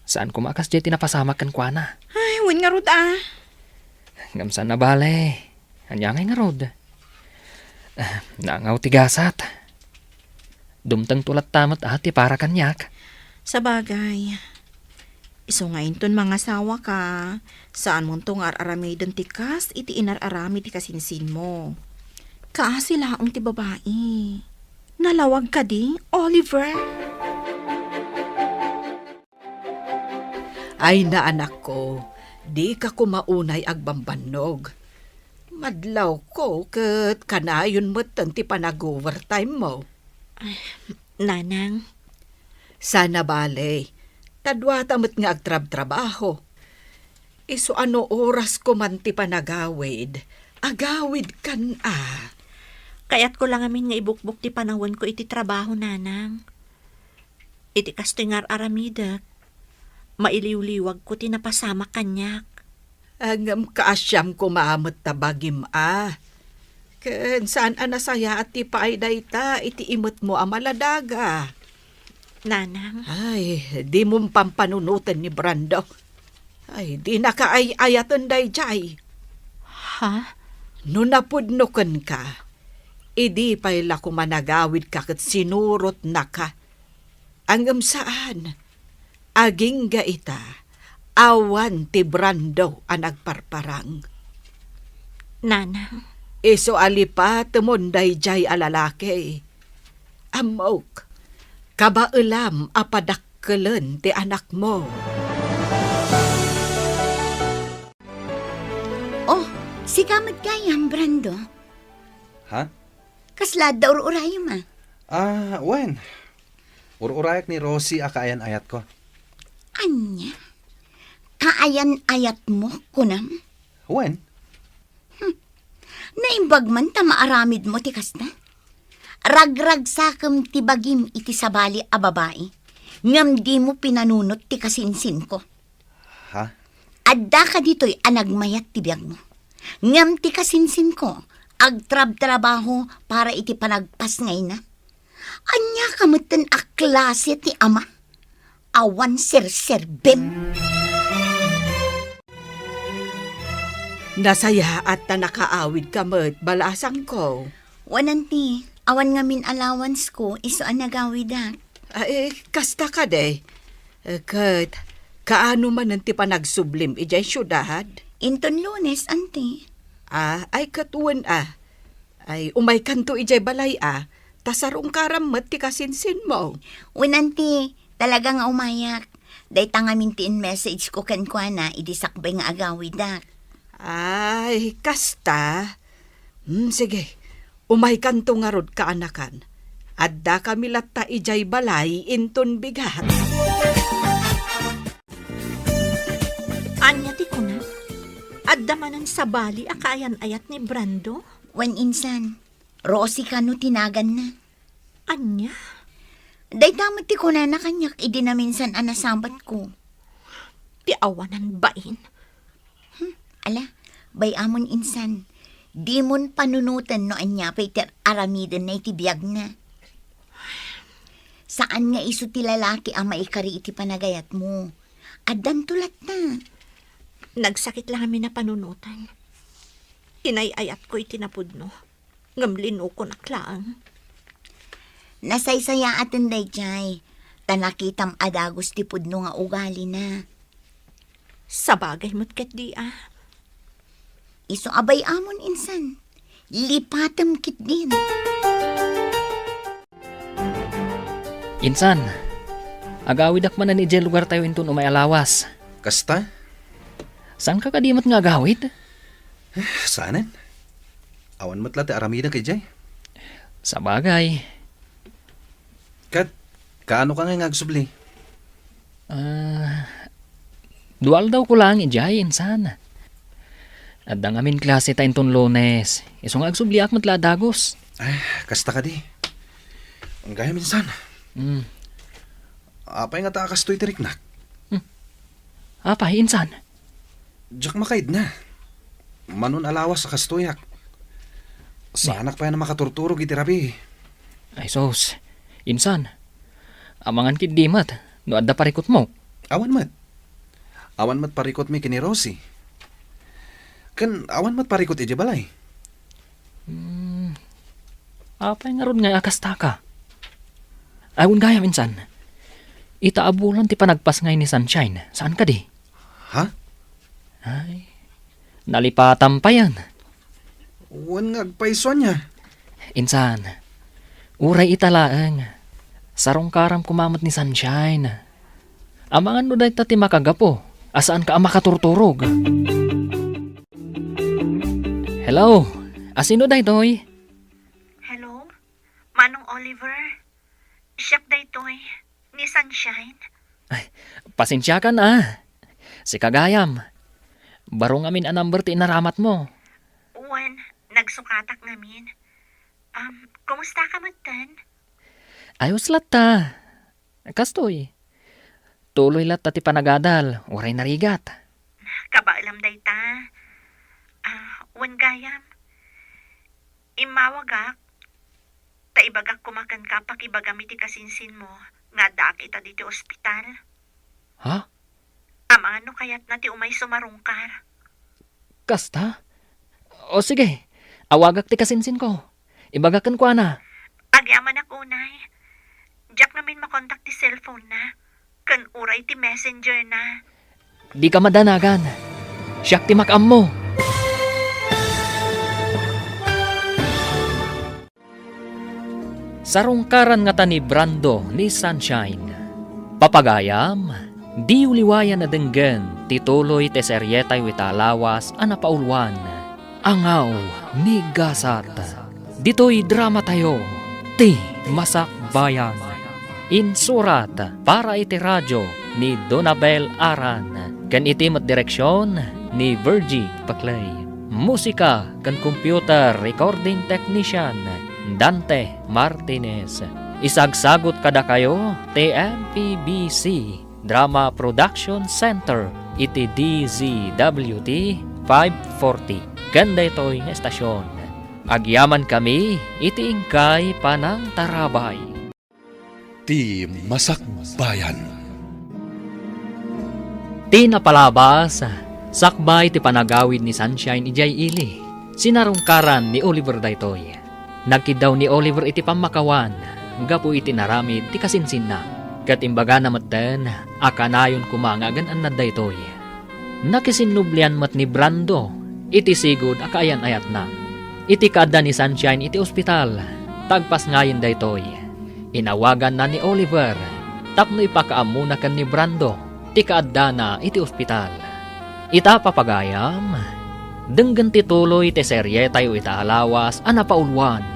Saan kumakas jay tinapasama kan kwa na? Ay, wan nga rod ah. Ngamsan na bale. Anyangay nga rod. Nangaw tigasat. Dumtang tulat tamat ati para kanyak. Sa bagay. Iso nga inton mga sawa ka. Saan mo tong ar-aramidon tikas, iti inar-arami ti kasinsin mo. Kaasila ang ti babae. Nalawag ka di, Oliver. Ay na anak ko, di ka kumaunay agbambanog. Madlaw ko ket kanayon mo't ti panag-overtime mo. Nanang, Sana bale, tadwata mo't nga agtrab-trabaho. Iso ano oras ko man ti panagawid, agawid kan kaya't ko lang amin nga ibukbuk ti panahon ko iti trabaho, nanang. Iti kastoy nga aramidak. Mailiw-liwag ko tinapasama kanyak. Ang kaasyam ko maamot tabagim Ken saan anasaya at ti paayday ta, iti imot mo amaladaga. Nanang, Ay, di mong pampanunutan ni Brando. Ay, di nakaay-ayatan day jay. ha? No napudnukan ka, idi pa'y lako managawid ka kat sinurot na ka. Angam saan, aging gaita, awan ti Brando ang nagparparang. Nanang, Iso alipa tumunday jay alalaki. Amok, kabailam apadakkelan ti anak mo. Oh, si kamad kayang, Brando. Ha? Kaslad da ur-urayo ma. Wen. Ur-urayak ni Rosie akaayan ayat ko. Anya? Kaayan-ayat mo, kunam? Wen? Naimbag man ta maaramid mo tikas na. Ragrag sakam ti bagim iti sabali a babae. Ngam di mo pinanunot ti kasinsin ko. Ha? Adda ka dito'y anagmayat ti biyag mo. Ngam ti kasinsin ko, agtrab-trabaho para iti panagpas ngay na. Anya kamutan a klase ti ama. Awan ser-serbem. Nasaya at na nakaawid ka mo't balasang ko. Wananti, awan nga min allowance ko, iso ang nagawidak. Ay, kasta ka de. Kat, kaano man nanti pa nagsublim ijay syudad? Inton Lunes, anti. Ay katuan Ay, umay kanto ijay balay tasarong karamot ti kasinsin mo. Wananti, talaga nga umayak. Day tangamintiin message ko kankwana, idisakbay nga agawidak. Ay, kasta. Sige, umay kanto nga rod kaanakan. Adda kami latta ijay balay inton bigat. anya ti ko na? Adda manan sa bali akayan ayat ni Brando? Wan insan, Rosie ka no tinagan na. Anya? Day tamad ti ko na kanyak, idi na minsan anasambat ko. Ti awanan bain? Ala, bay amon insan, di mon panunutan no anya pay ter aramidan na itibiyag na. Saan nga iso ti lalaki ang maikari iti panagayat mo? Addan tulat na. Nagsakit lang kami na panunutan. Inayayat ko itinapudno. Ngamlino ko naklaang. Nasaysaya atin day jay, tanakitam adagos ti pudno nga ugali na. Sa bagay mo't ket di Iso abay amon insan, lipatam kit din. Insan, agawidak man na ni Jel lugar tayo inton umay alawas. Kasta? Saan ka kadimot nga agawid? Saanan? Awan mo't lati aramida kay Jay. Sa bagay. Kat, kaano ka nga ngagsubli? Dual daw ko lang ijay, insan. At ang amin klase ta inton Lunes. Isong agsubliak matla dagos. Kasta ka di. Ang gaya minsan. Apay nga taakas to'y tiriknak. Apay, insan. Diyak makaid na. Manon alawas sa kastoyak. Sa anak pa yan na makaturturog iti Rabi. Ay sos, insan. Amangan kid di mat, no adda parikot mo. Awan mat. Awan mat parikot mi kini Rosie. Kan awan mat parikot iti balay. Apay nga ron nga akasta ka. Ayun gaya minsan. Itaabulan ti panagpas ngay ni Sunshine. Saan ka di? Ha? Ay, nalipatan pa yan. Wan nga agpaison niya. Insan, uray italaang. Sarong karam kumamot ni Sunshine. Amangan no dahi ti makagapo. Asaan ka ang makaturturog? Hello, asino dahi toy? Hello? Manong Oliver? Siyak daytoy. Ni Sunshine? Pasensya ka na. Si Kagayam. Barong amin ang number ti inaramat mo. Uwan, nagsukatak namin. Kumusta ka matan? Ayos lata. Kastoy. Tuloy lata ti panagadal. Uray narigat. Kabaalam dayta. Wan gayam. Imawagak. Taibagak kumakan ka pakibagami ti kasinsin mo. Nga daak ita dito ospital. Ha? Ano kayat na ti umay sumarungkar. Kasta? O sige. Awagak ti kasinsin ko. Ibagakan ko na. Agyaman ak unay. Diyak namin makontak ti cellphone na. Kan uray ti messenger na. Di ka madanagan. Siyak ti makam mo. Sarungkaran nga ta ni Brando ni Sunshine. Papagayam, di uliwayan na denggen, tituloy te seryetay witalawas anapaulwan. Angaw ni Gasat. Dito'y drama tayo, ti Masak Bayan. Insurat para iti radyo ni Donabel Aran. Kan iti mat direksyon ni Virgie Paclay. Musika kan computer recording technician Dante Martinez. Isagsagot kada kayo TMPBC Drama Production Center iti DZWT 540. Ganda ito'y nga estasyon. Agyaman kami iti ingkay panang tarabay. Ti Masak Bayan. Ti napalabas, sakbay ti panagawid ni Sunshine ijay ili. Sinarungkaran ni Oliver daytoy. Nagkidaw ni Oliver iti pamakawan, gapu iti naramid ti kasinsin na. Katimbaga na maten, akanayon kumangagan an daytoy. Nakisinublian mat ni Brando, iti sigod akaayan ayat na. Iti kada ni Sunshine iti ospital, tagpas ngayon daytoy. Inawagan na ni Oliver, tapno ipakaamuna kan ni Brando, ti kaadda na iti ospital. Ita papagayam, denggan tituloy ti serye tayo italawas anapaulwan.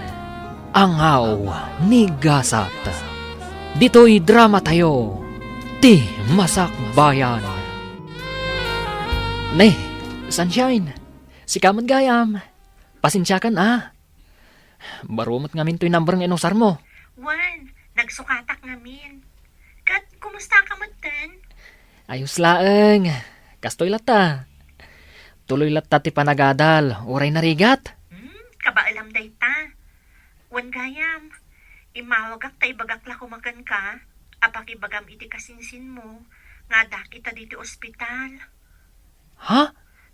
Angaw ni Gasat. Dito'y drama tayo, ti Masak Bayan. Ne, Sunshine, si Kaman Gayam, pasensya ka na. Barumot ngamin to'y number ng inusar mo. Wan, nagsukatak namin. Kat, kumusta ka matan? Ayos laeng, kastoy lata. Tuloy lata ti panagadal, uray narigat. Kabaalam dayta. Wan gayam, imawagak ta ibagak la kumakan ka, apakibagam iti kasinsin mo, nga dakita diti ospital. Ha?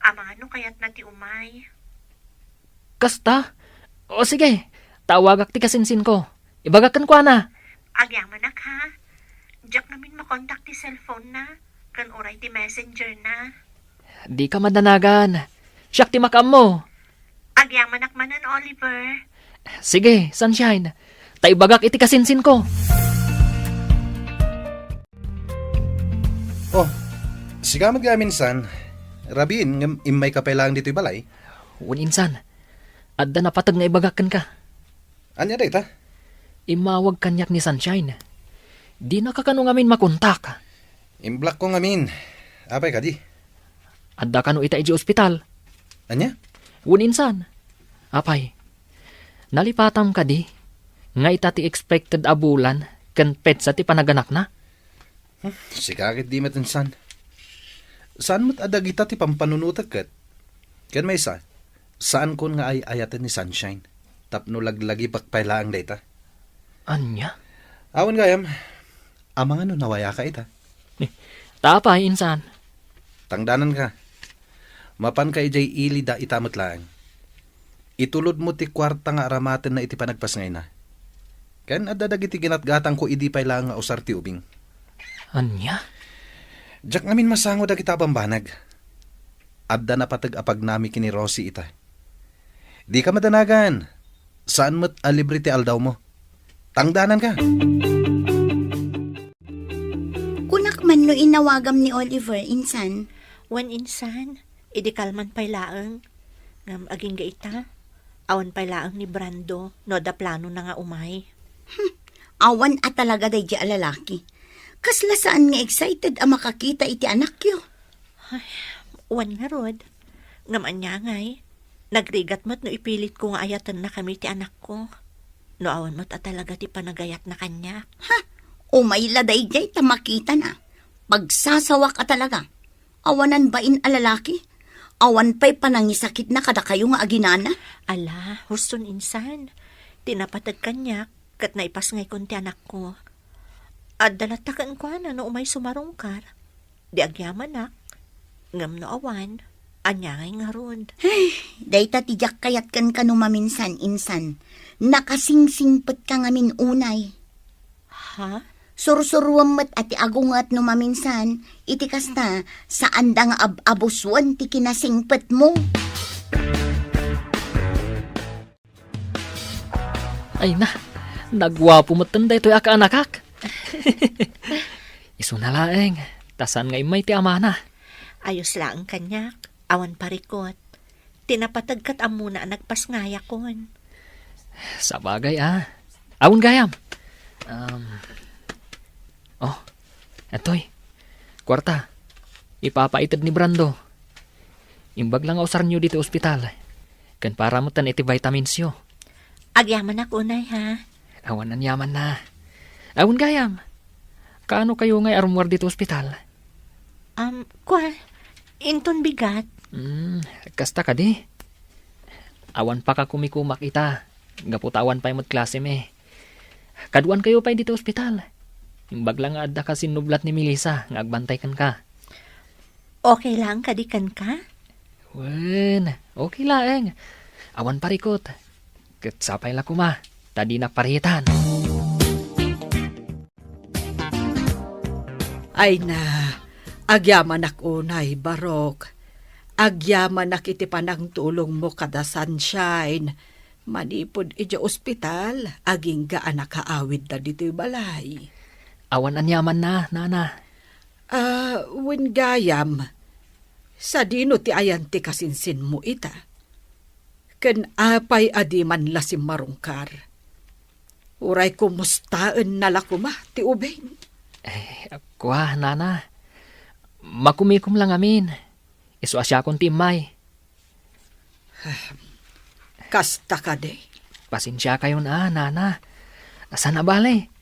Ano kayat na ti umay? Kasta? O sige, tawagak ti kasinsin ko. Ibagakan ko na. Agyaman nak ha. Diyak namin makontak ti cellphone na, kan uray ti messenger na. Di ka madanagan. Siyak ti makam mo. Agyaman nak manan, Oliver. Sige, Sunshine. Taibagak iti kasinsin ko. Oh, sigamad nga minsan. Rabin, imay kapailangan dito'y balay. Insan, adda napatag nga ibagakan ka. Anya dayta? Imawag kanyak ni Sunshine. Di nakakano ngamin makontak. Imblak ko ngamin. Apay ka di? Adda kano ita iji ospital. Anya? Insan. Apay, nalipatam ka di. Nga ita ti expected abulan kan petsa ti panaganak na. Sikakit di matinsan. Saan mo't adag ita ti pampanunutag kat? Kan may isa, saan kon nga ay ayatan ni Sunshine? Tapno laglagi pakpailaang data. Anya? Awan gayam, amang ano nawaya ka ita. Tapay, insan. Tangdanan ka. Mapan ka ijay ili da itamot lang. Itulod mo ti kwarta nga aramaten na iti panagpas ngay na. Kan adadag iti ginatgatang ko idi pay lang nga usar ti ubing. Anya? Diyak ngamin masango da kita bambanag. Adda na patag apag nami kini Rosie ita. Di ka madanagan. Saan mo't alibre ti aldaw mo? Tangdanan ka. Kunak man no inawagam ni Oliver, insan. Wan insan, idi kalman pay laang. Ngam aging gaita. Awan pay laang ni Brando, no da plano na nga umay. Awan at talaga day di alalaki. Kasla saan nga excited ang makakita iti anak yo. Wan nga rod. Ngam anya ngay. Nagrigat mo't no ipilit ko nga ayatan na kami ti anak ko. No awan mo't at talaga ti panagayat na kanya. Umay laday jay tamakita na. Pagsasawa ka talaga. Awanan bain alalaki? Awan pa'y panangisakit na kada kayo nga aginana? Ala, huston insan. Tinapatag kanya, kat naipas ngay kon ti anak ko. At dalatakan ko na no umay sumarungkar. Di agyaman nak. Ngam no awan, anya ngay nga ron. Day tatijak kayat kan maminsan, insan. Nakasingsingpet ka ngamin unay. Ha? Sursuruam met ati agungat no maminsan, iti kasta saan da nga abuswan ti kinasingpet mo. Ay na, nagwapo mo tanday to'y aka-anakak. Iso na laeng, tasan ngay may ti amana. Ayos lang kanyak, awan parikot. Tinapatagkat amuna nagpasngaya kon. Sa bagay Awon gayam. Etoy. Kwarta. Ipapaitid ni Brando. Imbag lang ausar niyo dito ospital. Kan para mo tan iti vitamins yo. Agyaman na kunay ha. Awan nan yaman na. Awon gayam. Kaano kayo ngay arumwar dito ospital? Inton bigat. Kasta ka di. Awan pa ka kumikumak ita. Gaputawan pa yung klase me. Kaduan kayo pa dito ospital. Imbag lang adda ka sinublat ni Melissa. Ngagbantay kan ka. Okay lang kadikan ka? Wen, okay lang. Awan parikot. Katsapay la kuma. Tadi nakparitan. Ay na, agyaman ak unay, Barok. Agyaman ak iti panang tulong mo kada sunshine. Manipod iti ospital, aging gaan nakaawid na dito'y balay. Awan anyaman na, nana. Wen gayam, sa dino ti ayan ti kasinsin mo ita. Ken apay adi man lasim marungkar. Uray kumustaan nalakuma ti ubeng. Kwa, nana. Makumikum lang amin. Isu asya kong timay. Kasta ka de. Pasensya kayo na, nana. Asan na bale?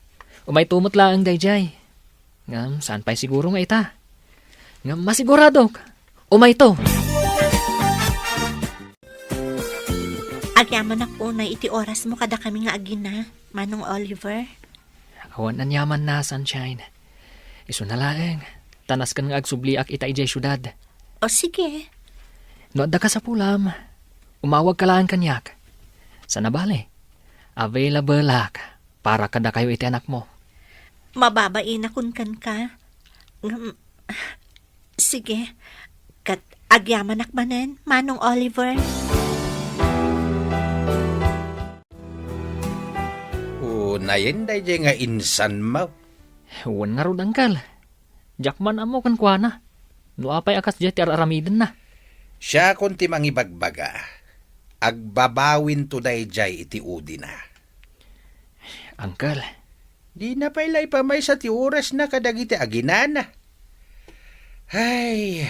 Umay tumot lang ang dayjay. Ngam, saan pa'y siguro nga ita? Ngam, masigurado. Umay to. Agyaman na kunay iti oras mo kada kami nga agina, Manong Oliver. Awan anyaman na, sunshine. Isu na laeng. Tanas kan nga agsubliak ita ijay syudad. O sige. No adda ka sa pulam. Umawag ka lang kanyak. Sana bale. Available lak para kada kayo iti anak mo. Mababain akon kan ka. Sige. Kat agyaman akmanen, Manong Oliver. Nayen day nga insan mo. Huwan nga ron angkal. Jakman amo kan kuana. No apay akas jay ti aramiden na. Siya konti mangibagbaga. Agbabawin to day jay iti udi na. Angkal. Di na pailay pa may sa ti oras na kadagiti aginana. Ay,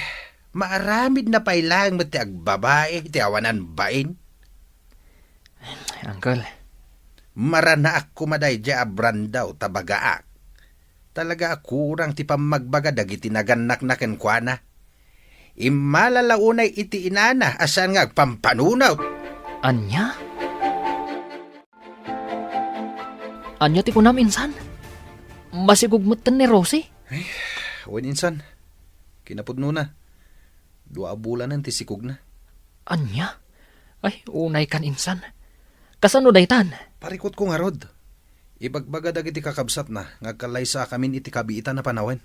maaramid na pailang mo ti agbabae, ti awanan bain. Angkal. Marana ako maday dya abrandaw tabagaak. Talaga akurang ti pamagbaga dagiti naganak na kenkwana. Imalalaunay iti inana asan nga agpampanunaw. Anya? Anya ti kunam insan. Masigugmutan ni Rosie. Wen insan. Kinapudno na. 2 bulan ti sikog na. Anya? Ay, unay kan insan. Kasano daytan? Parikot ko nga rod. Ibagbaga dagiti kakabsat na, ngagkalay sa kamin iti kabiitan na panawen.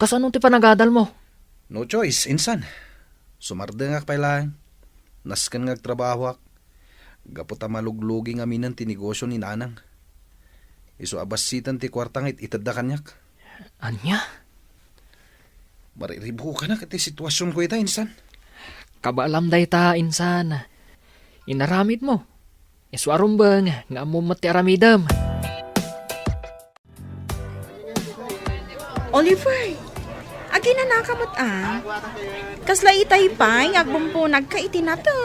Kasano ti panagadal mo? No choice, insan. Sumardengak pa lang. Nasken ngagtrabaho ak. Gaputa maluglugi nga minan ti negosyo ni nanang. Iso abasitan ti kwartang itadda kanyak. Anya? Mariribo ka na kati sitwasyon ko ita, insan. Kabaalam dayta insan. Inaramid mo. Iswarum bang nga mo mati aramidam. Oliver, agi na nakamot Kasla itay pa, agbumpo nagkaiti na to.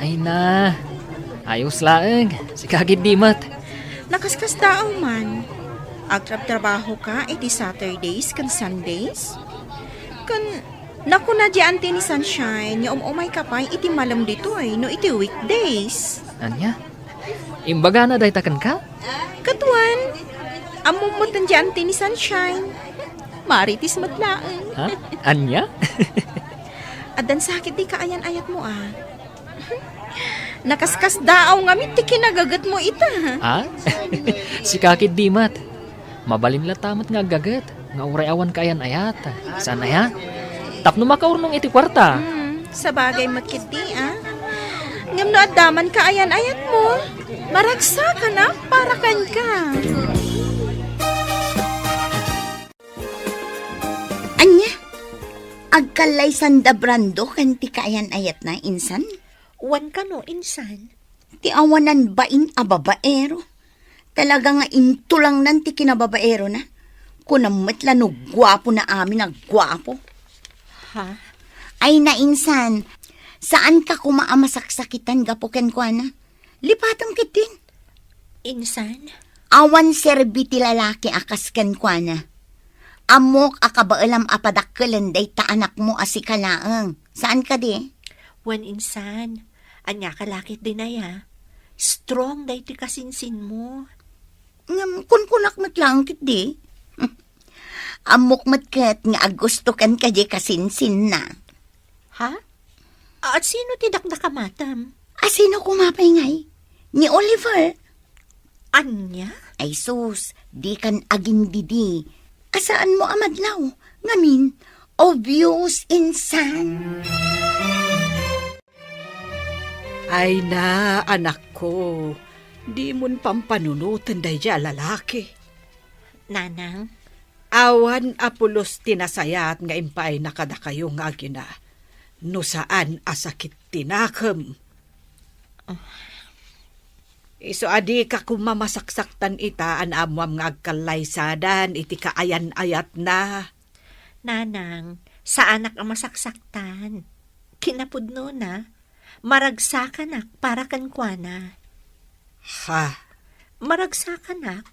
Ay na. Ayos laeng. Si kagid dimat. Nakaskas tao man. Agtrab-trabaho ka, iti Saturdays kan Sundays? Naku na diyan ni Sunshine, yung umay ka pa, iti malam dito no iti weekdays. Anya? Imbaga na daytakan ka? Katuan, amumutan diyan ni Sunshine. Maritis matlaan. Ha? Anya? Adan sakit di kaayan-ayat mo Nakaskas daaw ngamit ti kinagagat mo ita. Ha? Si kakid dimat. Mabalin la tamat nga gagat. Nga uray awan kayan ayat. Sana ya? Tapno makaurnong iti kwarta. Sa bagay makiti Ngam no addaman kaayan-ayat mo. Maragsa ka na para kan ka. Anya? Agkalay sanda brando kan ti kaayan ayat na insan? Wan ka no, insan. Ti awanan bain a babaero. Talaga nga intulang nan ti kinababaero na. Kunamat la no gwapo na amin ang gwapo. Ha? Ay na insan, saan ka kumaamasaksakitan gapuken ko na? Lipatam kitin. Insan? Awan serbiti lalaki akasken ko na. Amok akabaalam apadakkelan day ta anak mo asikalaang. Saan ka di? Wan insan. Anya kalakit din na Strong day ti kasinsin mo. Kunkunak matlang kit di. Amok matkat nga agusto kan ka di kasinsin na. Ha? At sino ti dakdakamatam? Sino kumapay ngay? Ni Oliver. Anya? Ay sus, di kan aging didi. Asaan mo amadlaw? Ngamin, obvious insan. Ay na, anak ko. Di mon pampanunutan day dya lalaki. Nanang? Awan apulos tinasayat nga impay nakada kayo nga agina. No saan asakit tinakam. Iso adi ka kumamasaksaktan ita an amwam nga agkalaysadan iti kaayan-ayat na. Nanang, sa anak ang masaksaktan. Kinapudno na. Maragsakan para kankwana. Ha? Maragsakan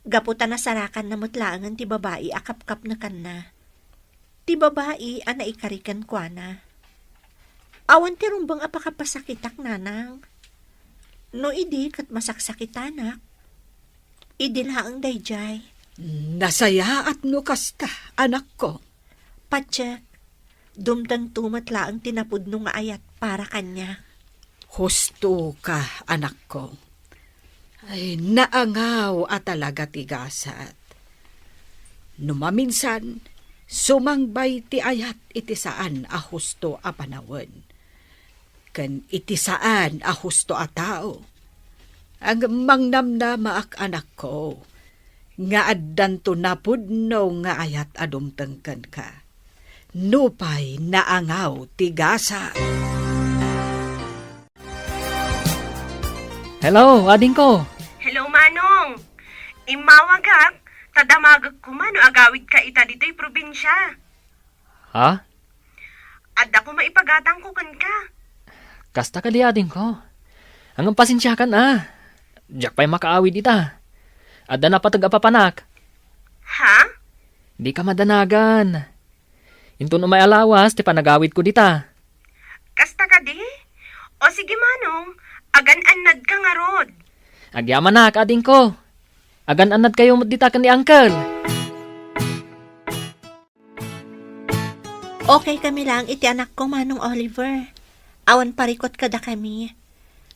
gaputan na sarakan na mutlaangan ti babae akap-kap na kan na. Ti babae ana ikarikan kwa na. Awan ti rumbang apakapasakitak nanang. No idi kat masaksakitanak. Idi laang dayjay. Nasaya at no kasta, anak ko. Patsyak, dumdang tumatlaang tinapudno nga ayat para kanya. Husto ka, anak ko. Ay, naangaw at talaga tigasat. Numaminsan, sumangbay ti ayat iti saan a husto a panawan. Kan iti saan a husto a tao. Ang mangnamnama ak anak ko, nga addan to napudno nga ayat adumtengken ka. Nupay naangaw tigasat. Hello, ading ko. Hello, Manong. Imawagak, tadamagag ko man, agawid ka ita dito'y probinsya. Ha? At ako maipagatang ko kan ka. Kasta ka di ading ko. Ang pasensya kan Diyak pa'y makaawid ita. Adda na patag-apapanak. Ha? Di ka madanagan. Into no may alawas, ti panagawid ko dita. Kasta ka di? O sige, Manong, agan-anad ka nga rod. Agyaman na, ading ko. Agan anad kayo ditakan ni Uncle. Okay kami lang iti anak ko, Manong Oliver. Awan parikot kada kami.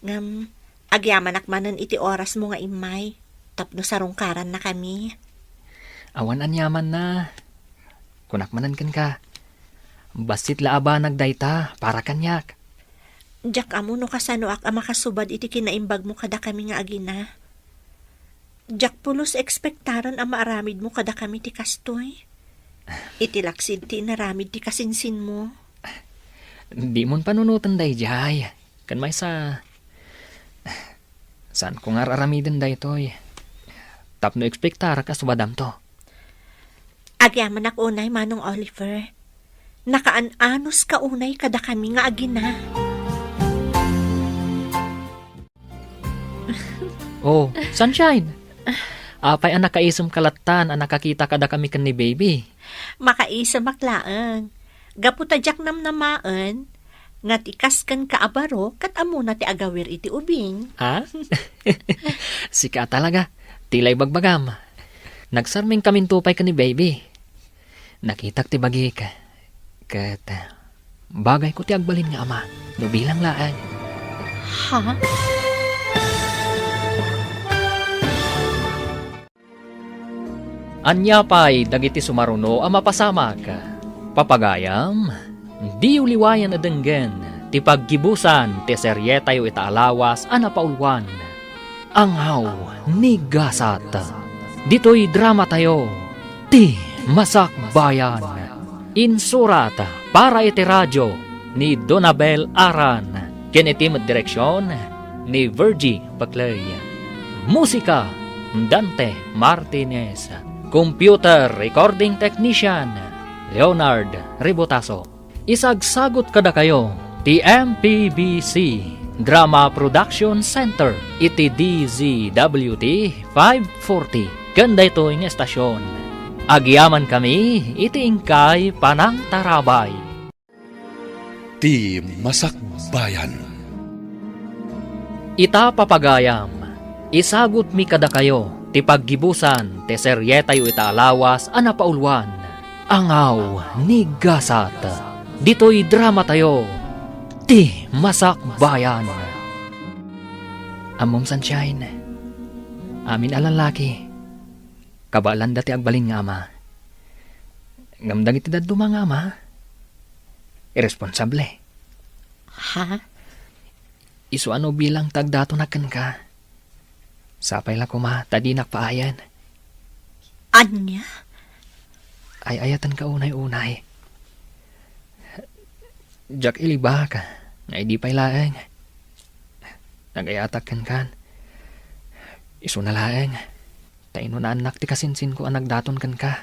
Ngam, agyaman akmanan iti oras mo nga imay. Tapno sarungkaran na kami. Awan anyaman na. Kunakmanan kan ka. Basit laaba nagdayta para kanyak. Jack amo no kasano ak makasubad iti kinaimbag mo kada kami nga agina. Jack pulos ekspektaran ang maaramid mo kada kami ti kastoy. Iti laksid ti naramid ti kasinsin mo. Di mon panunutan day jay. Kan may sa... Saan ko nga raramidin day toy? Tapno ekspektara ka subadam to. Agyaman ak unay, Manong Oliver. Nakaanos ka unay kada kami nga agina. Oh, Sunshine. Apay ang nakaisom kalatan ang nakakita kada kami kan ni baby. Makaisa maklaan. Gaputa jak namnamaan, nga tikas kan kaabaro, kat amo na ti agawir iti ubing. Ha? Sika talaga. Tilay bagbagam. Nagsarming kaming tupay ka ni baby. Nakitak ti bagi ka. Kat bagay ko ti agbalin nga ama. No bilang laan. Ha? Anya pa'y dagiti sumaruno ang mapasamak. Papagayam, di uliwayan na denggen, ti paggibusan, ti seryetayo itaalawas, anapaulwan. Anghaw, ni gasat. Dito'y drama tayo, ti masakbayan. Insurat, para iti radyo, ni Donabel Aran. Kinetim direksyon, ni Virgie Baclay. Musika, Dante Martinez. Computer Recording Technician, Leonard Ribotaso. Isagsagot kada kayo, ti MPBC Drama Production Center, iti DZWT 540. Ganda ito yung estasyon. Agyaman kami, iti ingkay panang tarabay. Ti Masakbayan. Ita papagayam, isagot mi kada kayo, ti paggibusan, ti seryetayo itaalawas, anapaulwan. Angaw, ni gasat. Dito'y drama tayo, ti masakbayan. Amom Sunshine, amin alalaki, kabalan dati agbalin nga ama. Ngamdang iti daduma nga ama, irresponsable. Ha? Isu ano bilang tagdato na ka. Sapay la kuma, tadi nakpaayan. Anya? Ay ayatan ka unay-unay. Jack ilibak, nga di pa'y laeng. Nagayatak kan. Isu na laeng. Taino na anak ti kasinsin ko ang nagdaton ka.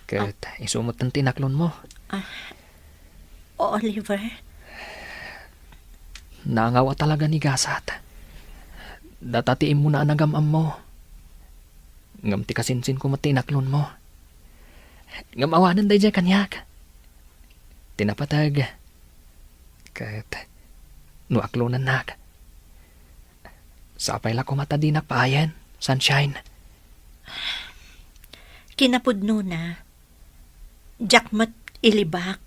Kat isumot ng tinaklon mo. Oliver? Nangawa talaga ni Gasat. Datatiin mo na anagamam mo. Ngam ti kasinsin ko matinaklon mo. Ngam awanan day dyan kanyak. Tinapatag. Kat nuaklonan nak. Sapay la ko matadinak paayan, Sunshine. Kinapudno na. Jakmat ilibak.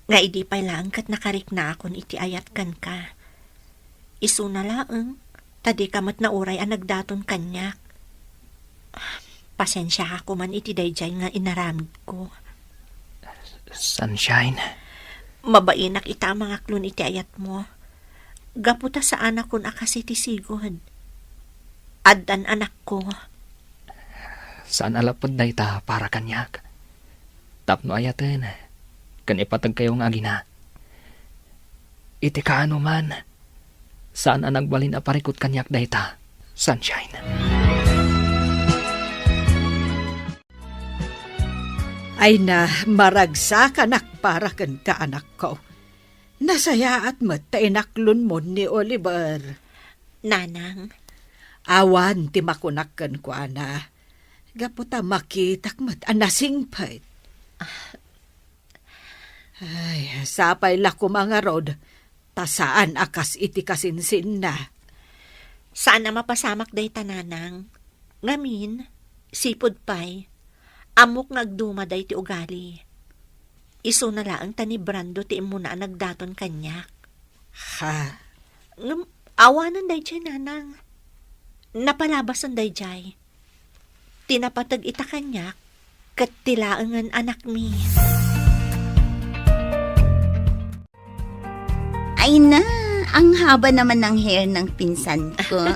Nga idi pa'y lang kat nakarik na akon iti ayat kan ka. Isu na laeng. Tadi kamat na uray ang nagdaton kanyak. Pasensya ako man iti dayjay nga inaramid ko. Sunshine. Mabainak ita mga klon iti ayat mo. Gaputa sa anak kon akas iti sigod. Addan anak ko. Saan alapod na ita para kanyak? Tapno ayaten. Kan ipatag kayong agina. Iti kaano man. Saan ang nagbalin aparikot kanyak dayta, Sunshine? Ay na, maragsa ka nak para kan ka anak ko. Nasaya at matinaklon mo ni Oliver. Nanang, Awan ti makunakan ko ana. Gaputa makitak mat anasingpait. Ay, sapay la ko mga rod. Tasaan akas iti kasinsin na. saan na mapasamak day tananang? Ngamin, sipod pay, amok nagdumaday ti ugali. Iso na laang tani Brando ti imuna nagdaton kanyak. Ha? Awanan day jay nanang. Napalabasan day jay. Tinapatag ita kanyak, kat tilaangan anak mi. Ay na, ang haba naman ng hair ng pinsan ko.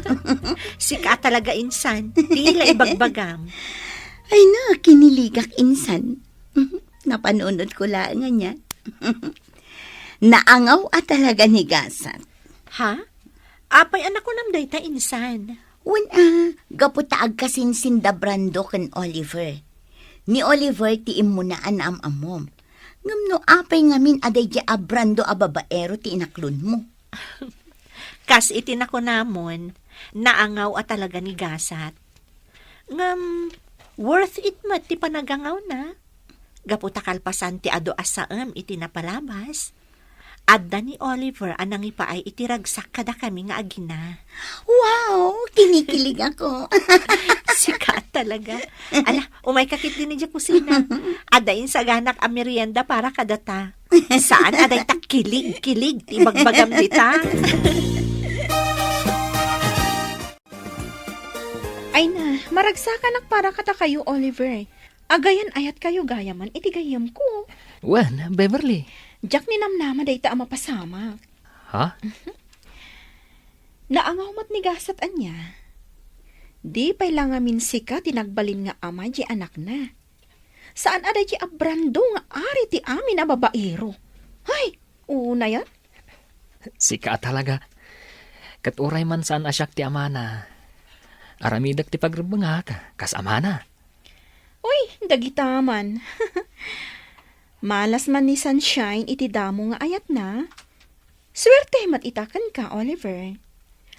Sika talaga insan, tila ibagbagam. Ay na, kiniligak insan. Napanunod ko lang niya. Naangaw at talaga ni Gasat. Ha? Apay anak ko nam day ta insan. Gaputaag kasin sinda Brando ken Oliver. Ni Oliver ti imunaan amom. Ngamno apay ngamin aday di a Brando a babaero ti inaklon mo. Kas itinako namon, naangaw at talaga ni Gasat. Ngam, worth it mat ti panagangaw na. Gaputa kalpasan ti ado asaam iti napalabas. Adda ni Oliver anang ipaay itiragsak kada kami nga agina. Wow, kinikilig ako. Sikat talaga. Ala, umay kakit din niya kusina. Adain sa ganak a merienda para kadata. Saan aday ta kilig, ti bagbagam dita. Ay na, maragsakan para kata kayo, Oliver. Agayan ayat kayo gayaman, iti gayam ko. Wan, Beverly. Jack ni namnama day ta mapasama. Ha? Naangaw mat ni Gasat anya. Di pay lang amin sika tinagbalin nga ama di anak na. Saan aday di abrando nga ari ti amin a babaero? Hay, una yan? Sika talaga. Kat uray man saan asyak ti amana. Aramidak ti pagrubangak, kas amana. Uy, dagitaman. Malas man ni Sunshine iti damo nga ayat na. Swerte mat itakan ka, Oliver.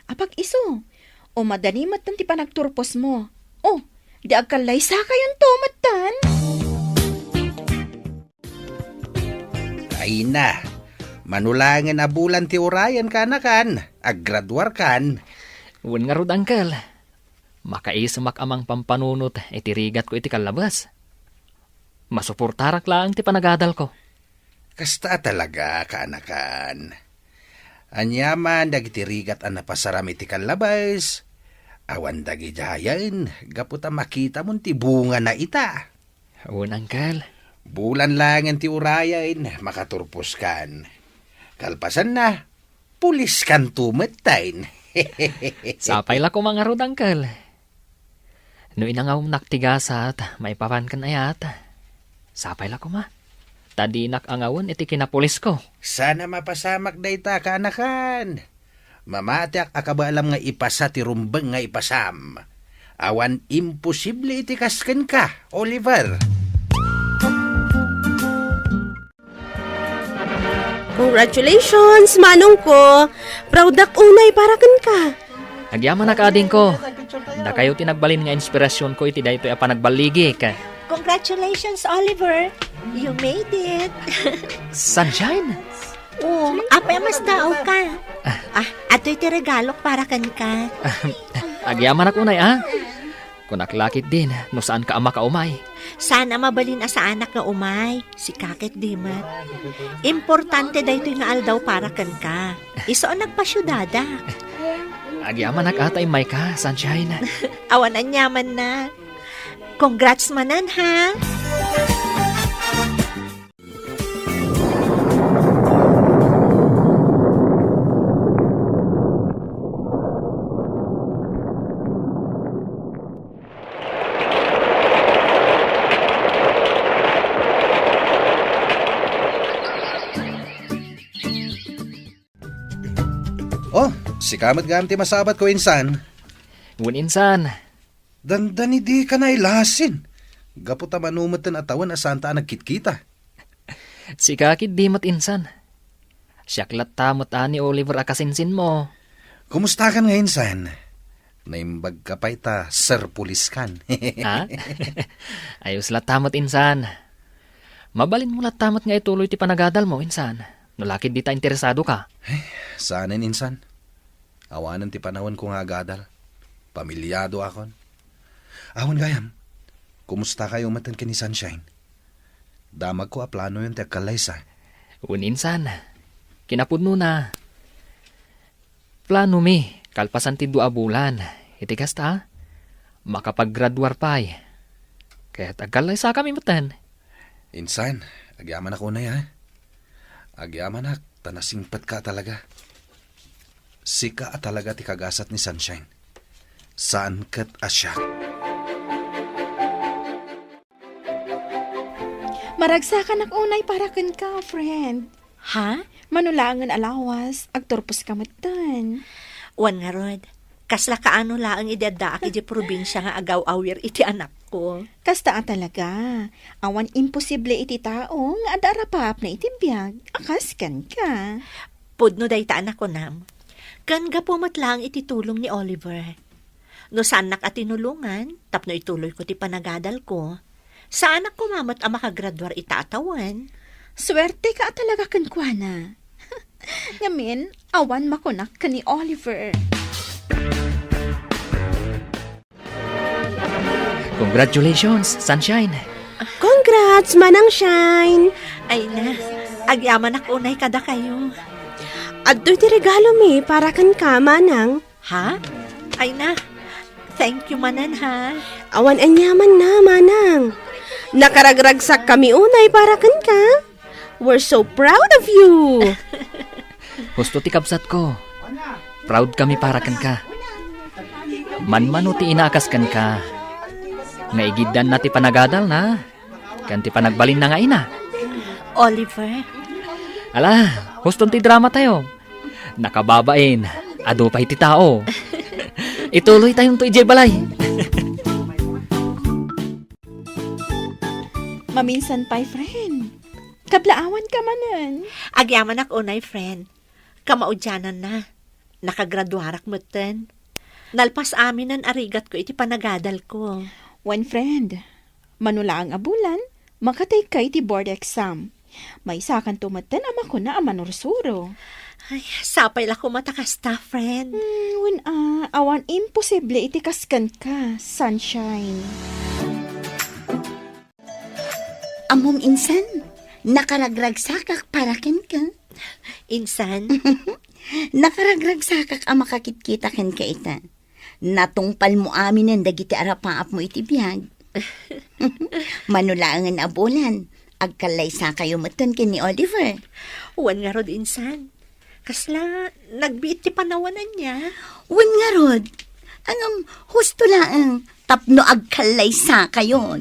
Apag iso, o madani mat ti panagturpos mo. O, di agkalay sa kayon to matan. Ay na, manulangan a bulan ti urayan kanakan, aggraduar kan. Wan nga rod, Uncle. Makaisumak amang pampanunot, itirigat ko iti kalabas. Masuportarak lang ti panagadal ko. Kasta talaga kaanakan. Anyaman dagitirigat an napasaram iti kalabas. Awan dagi jayan, gaputa makita mon ti bunga na ita. Wan, Uncle. Bulan langan ti urayan, makaturpos kan. Kalpasan na, pulis kan tumetain. Sapay la ko mga rod, Uncle. No inangaw naktigasat, may papan kan ayat. Sapay la ko ma. Tadi angawan iti kinapulis ko. Sana mapasamak dayta kaanakan. Mamatiak akabalam nga ipasa ti rumbeng nga ipasam. Awan imposible iti kasken ka, Oliver. Congratulations, manong ko. Proud ak unay para kan ka. Agyaman na kading ko. Da kayo tinagbalin nga inspirasyon ko iti daytoy a panagbaligi ka. Congratulations, Oliver. You made it. Sunshine? Oh, apay mas daw ka. Ato iti regalo para kan ka. Agyaman ak unay Kunaklakit din, no saan ka ama ka umay. Sana mabalin sa anak nga umay. Si kakit di mat. Importante dayto nga aldaw para kan ka. Iso ang nagpasyudada. Agyaman ak atay may ka, Sunshine. Awan ang yaman na. Congrats manan ha. Oh, si kamat gamti masabat ko insan. Ngun insan, Dandani di ka na ilasin. Gaputa manumatan atawan asanta nagkitkita. si kakid di mat insan. Siyaklat tamot ani Oliver akasinsin mo. Kumusta ka nga insan? Naimbag ka pa ita, Sir Pulis kan. Ha? Ayos la tamot insan. Mabalin mo la tamot nga ituloy ti panagadal mo insan. Nalakid di ta interesado ka. Saanin insan? Awanan ti panahon ko nga gadal. Pamilyado akon. Ahon gayam, kumusta kayo matan ka ni Sunshine? Damag ko plano yun ti Kalaysa. Uninsan, kinapudno na. Plano mi, kalpasan ti 2 bulan. Iti kasta, makapag-graduar pa eh. Kaya tagalay sa kami matan. Insan, agyaman ako na ya. Agyaman ak, tanasingpat ka talaga. Sika at talaga ti kagasat ni Sunshine. Saan kat asya? Maragsakan ak unay para kan ka, friend. Ha? Manulangan alawas, agturpos ka matan. Wan nga rod. Kasla kaano laang idadaak iti probinsya nga agaw-awir iti anak ko. Kasta talaga. Awan imposible iti tao nga adarapap na iti biyag. Akaskan ka. Pudno day ta anak ko nam. Kan gapumat lang iti tulong ni Oliver. No saan nak at tinulungan, tapno ituloy ko ti panagadal ko. Sa anak ko mamat ang makagraduar itatawan. Swerte ka talaga kan kuana. Ngamin, awan makunak ka ni Oliver. Congratulations, Sunshine. Congrats, Manang Shine! Ay na, agyaman ak unay kada kayo. Adto ti regalo mi para kan ka, Manang. Ha? Ay na, thank you manan ha. Awan anyaman na, Manang. Nakaragragsak kami unay para kan ka. We're so proud of you. Gusto ti kabsat ko. Proud kami para kan ka. Manmano ti inaakas kan ka. Naigidan na ti panagadal na. Kan ti panagbalin na nga ina. Oliver, Ala, gusto ti drama tayo. Nakababain. Ado pa iti tao. Ituloy tayong to ijay balay. Maminsan pa'y friend. Kablaawan ka manan. agyaman ak unay friend. Kamaudyanan na. Nakagraduarak moten. Nalpas amin ang arigat ko iti panagadal ko. One friend. Manula ang abulan, makatay ka iti board exam. May sakan tumatan ama ko na amanursuro. Ay, sapay la ko matakasta, friend. Awan imposible iti kaskan ka, Sunshine. Amom insan, nakaragragsakak para ken ka. Insan, Nakaragragsakak ang makakit-kita ken ka ita. Natungpal mo amin ang dagiti arapaap mo iti biyag. Manulaangan abulan, agkalaysa kayo matan ken ni Oliver. wan nga rod insan. Kasla, nagbiit ti panawanan niya. Wan nga rod, angam husto laang tapno agkalaysa kayo.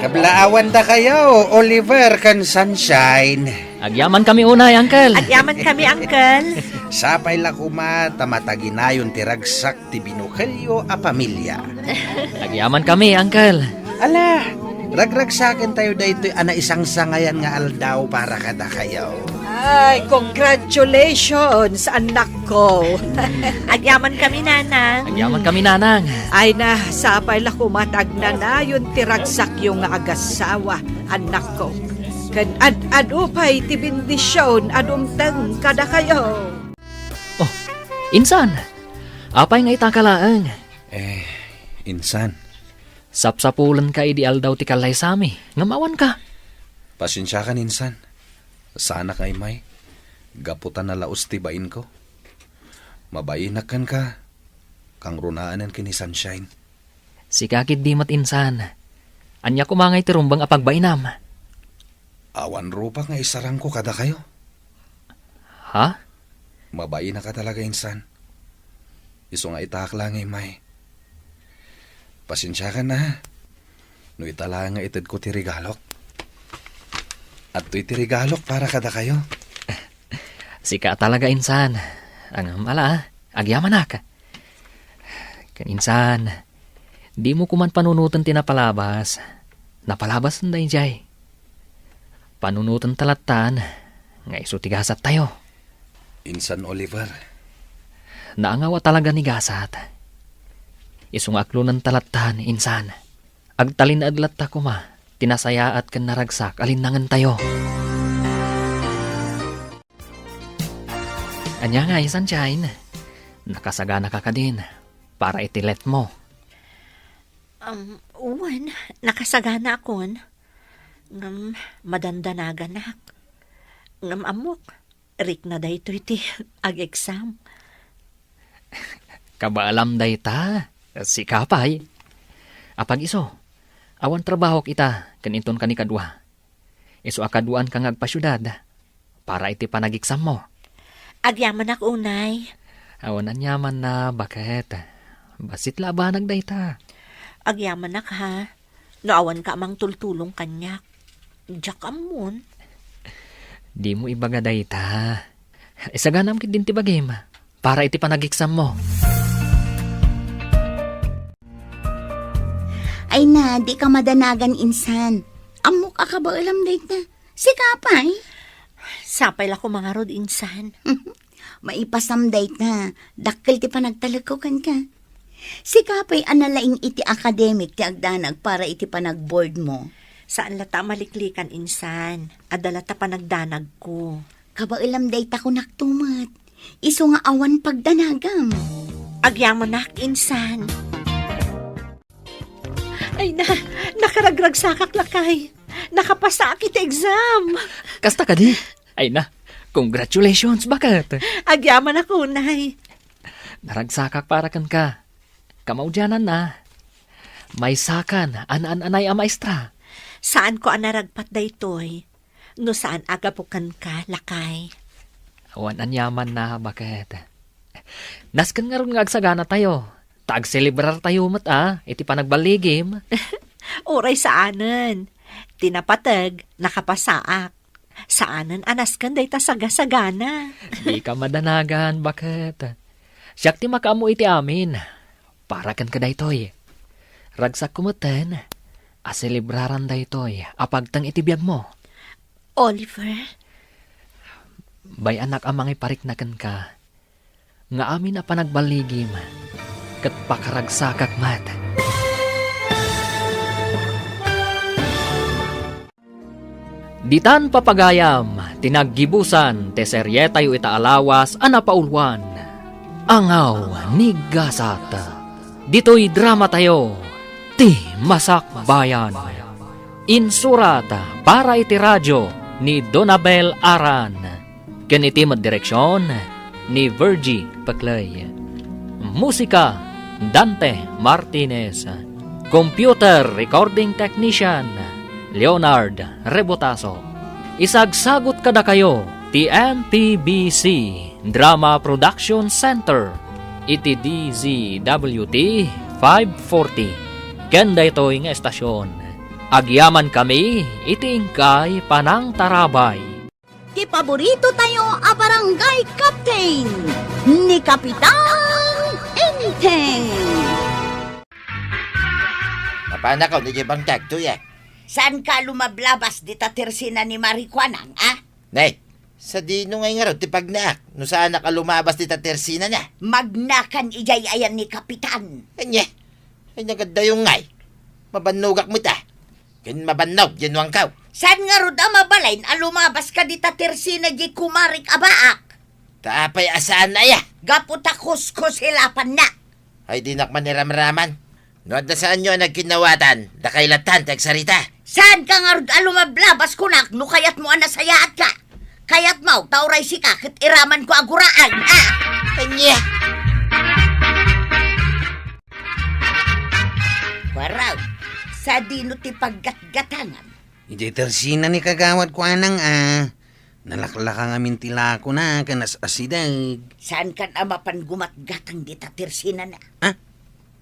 Kablaawan da kayo, Oliver kan Sunshine. Agyaman kami unay, Uncle. Agyaman kami, uncle. Sapay la kuma tamataginayon ti ragsak ti binukelyo a pamilya. Agyaman kami, Uncle. Ala, ragragsakin tayo daytoy ana isang sangayan nga aldaw para kada kayo. Ay, congratulations, anak ko. Agyaman kami, nanang. Agyaman kami, Nanang. Ay na, sapay la kumatag na na yun tiragsak yung agasawa, anak ko. Kan ad-adupay ti bendisyon adumteng kada kayo. Oh, insan. Apay nga itakalaang. Insan, Sapsapulan ka idi aldaw ti kalay sami. Ngamawan ka. pasensya kan insan. Sana kay may, gaputan na laos ti bain ko. Mabainakan ka, kang runaanan kini Sunshine. Sikakit di mat insan. Anya kumangay ti rumbang apagbainam. Awan rupa nga isarang ko kada kayo. Ha? Mabain na ka talaga insan. Iso nga itak lang ay may. Pasensya ka na. No itala nga itid ko ti regalok. At to'y ti regalok para kada kayo. Sika talaga insan. Ang mala, agyaman ka. Kan insan, di mo kuman panunutan tinapalabas. Napalabas na jay. Panunutan talatan, nga iso tigasat tayo. Insan Oliver, Naangawa talaga ni gasat. Isong aklunan talatan, insan. Agtalin adlat ta kuma, tinasayaat kan naragsak, alinangan tayo. Anya nga, sunshine. Nakasagana ka din para itilet mo. Uwan, nakasagana akon. Ngam, madandanagan. Ngam amok, rik na dayto iti ag-exam. Kabaalam day ta. Si Kapay. Apag iso, awan trabaho kita kaninton ka ni kadwa. Iso akaduan kang agpasyudad para iti panagiksam mo. Agyaman ako, unay. Awan anyaman na bakit? Basit labanag day ta. Agyaman nak, ha? Naawan ka amang tultulong kanyak. Diyak amon. Di mo ibaga day ta. Isaganam kit din ti bagim para iti panagiksam mo. Ay na, di ka madanagan insan. Amok akabaalam date na. Si Kapay. Sapay la ko mga rod insan. Maipasam date na. Dakkel ti panagtalakukan ka. Si Kapay analaing iti academic ti agdanag para iti panagboard mo. Saan lata maliklikan insan? Adalata pa nagdanag ko. Kabailam date ako naktumat. Iso nga awan pagdanagam. Agyaman nak insan. Ay na, nakaragrag sakak lakay. Nakapasa kita exam. Kasta ka di? Ay na, congratulations, bakit? Agyaman ako, nay. Naragsakak para kan ka. Kamaudyanan na. May sakan, anay a maestra. Saan ko anaragpat daytoy? No saan agapukan ka, lakay? Awan anyaman na, bakit? Naskan nga ron nga agsagana tayo. Tag-celebrar tayo iti panagbaligim. Oray saanan. Tinapatag, nakapasaak. Saanan anaskan day ta sagasagana. Di ka madanagan, bakit? Siyak ti makaamu iti amin. Para kan ka daytoy. Ragsak kumuten. Aselebraran daytoy. Apagtang iti biyag mo. Oliver? Bay anak amang ipariknakan ka. Nga amin na panagbaligim. Kat pakaragsakak mat. Ditan papagayam, tinaggibusan, te serye tayo itaalawas, anapaulwan. Angaw ni Gasat. Dito'y drama tayo, ti Masakbayan. Insurata para iti radyo ni Donabel Aran. Ganiti direksyon ni Virgie Paclay. Musika, Dante Martinez. Computer Recording Technician, Leonard Rebotaso. Isagsagot kada kayo, ti MPBC Drama Production Center, iti DZWT 540. Kenda ito'y nga estasyon. Agyaman kami, iti ingkay panang tarabay. Ti paborito tayo a barangay captain ni Kapitan Enteng. Mapana ka, hindi bang tagto ya? Saan ka lumablabas di tatersina ni Marikwanang, ah? Nay, sa di nung ngay nga raw, tipag na. No saan ka lumabas di tatersina na? Magnakan ijay ayan ni Kapitan. Anya, ay naganda yung ngay. Mabanugak mo ta. Kin mabanog, yan wang kaw. Saan nga rod mabalain a lumabas ka di tatersina di kumarik abaak? Taapay asaan na ya? Gaputakos ko silapan na. Ay di nakman ni ramraman. Nood na saan nyo nagkinawatan, dakailatan, tagsarita. Saan ka nga rod a lumablabas kunak no kayat mo anasayaat ka? Kayat mo, tauray si ka, kit iraman ko aguraan, ah? Anya. Waraw, sa dino ti paggatgatangan. Ijay tersina ni kagawad ko anang nalaklaka nga mintila ko na kanas asidag. Saan kan amapan gumatgatang di tatersina na?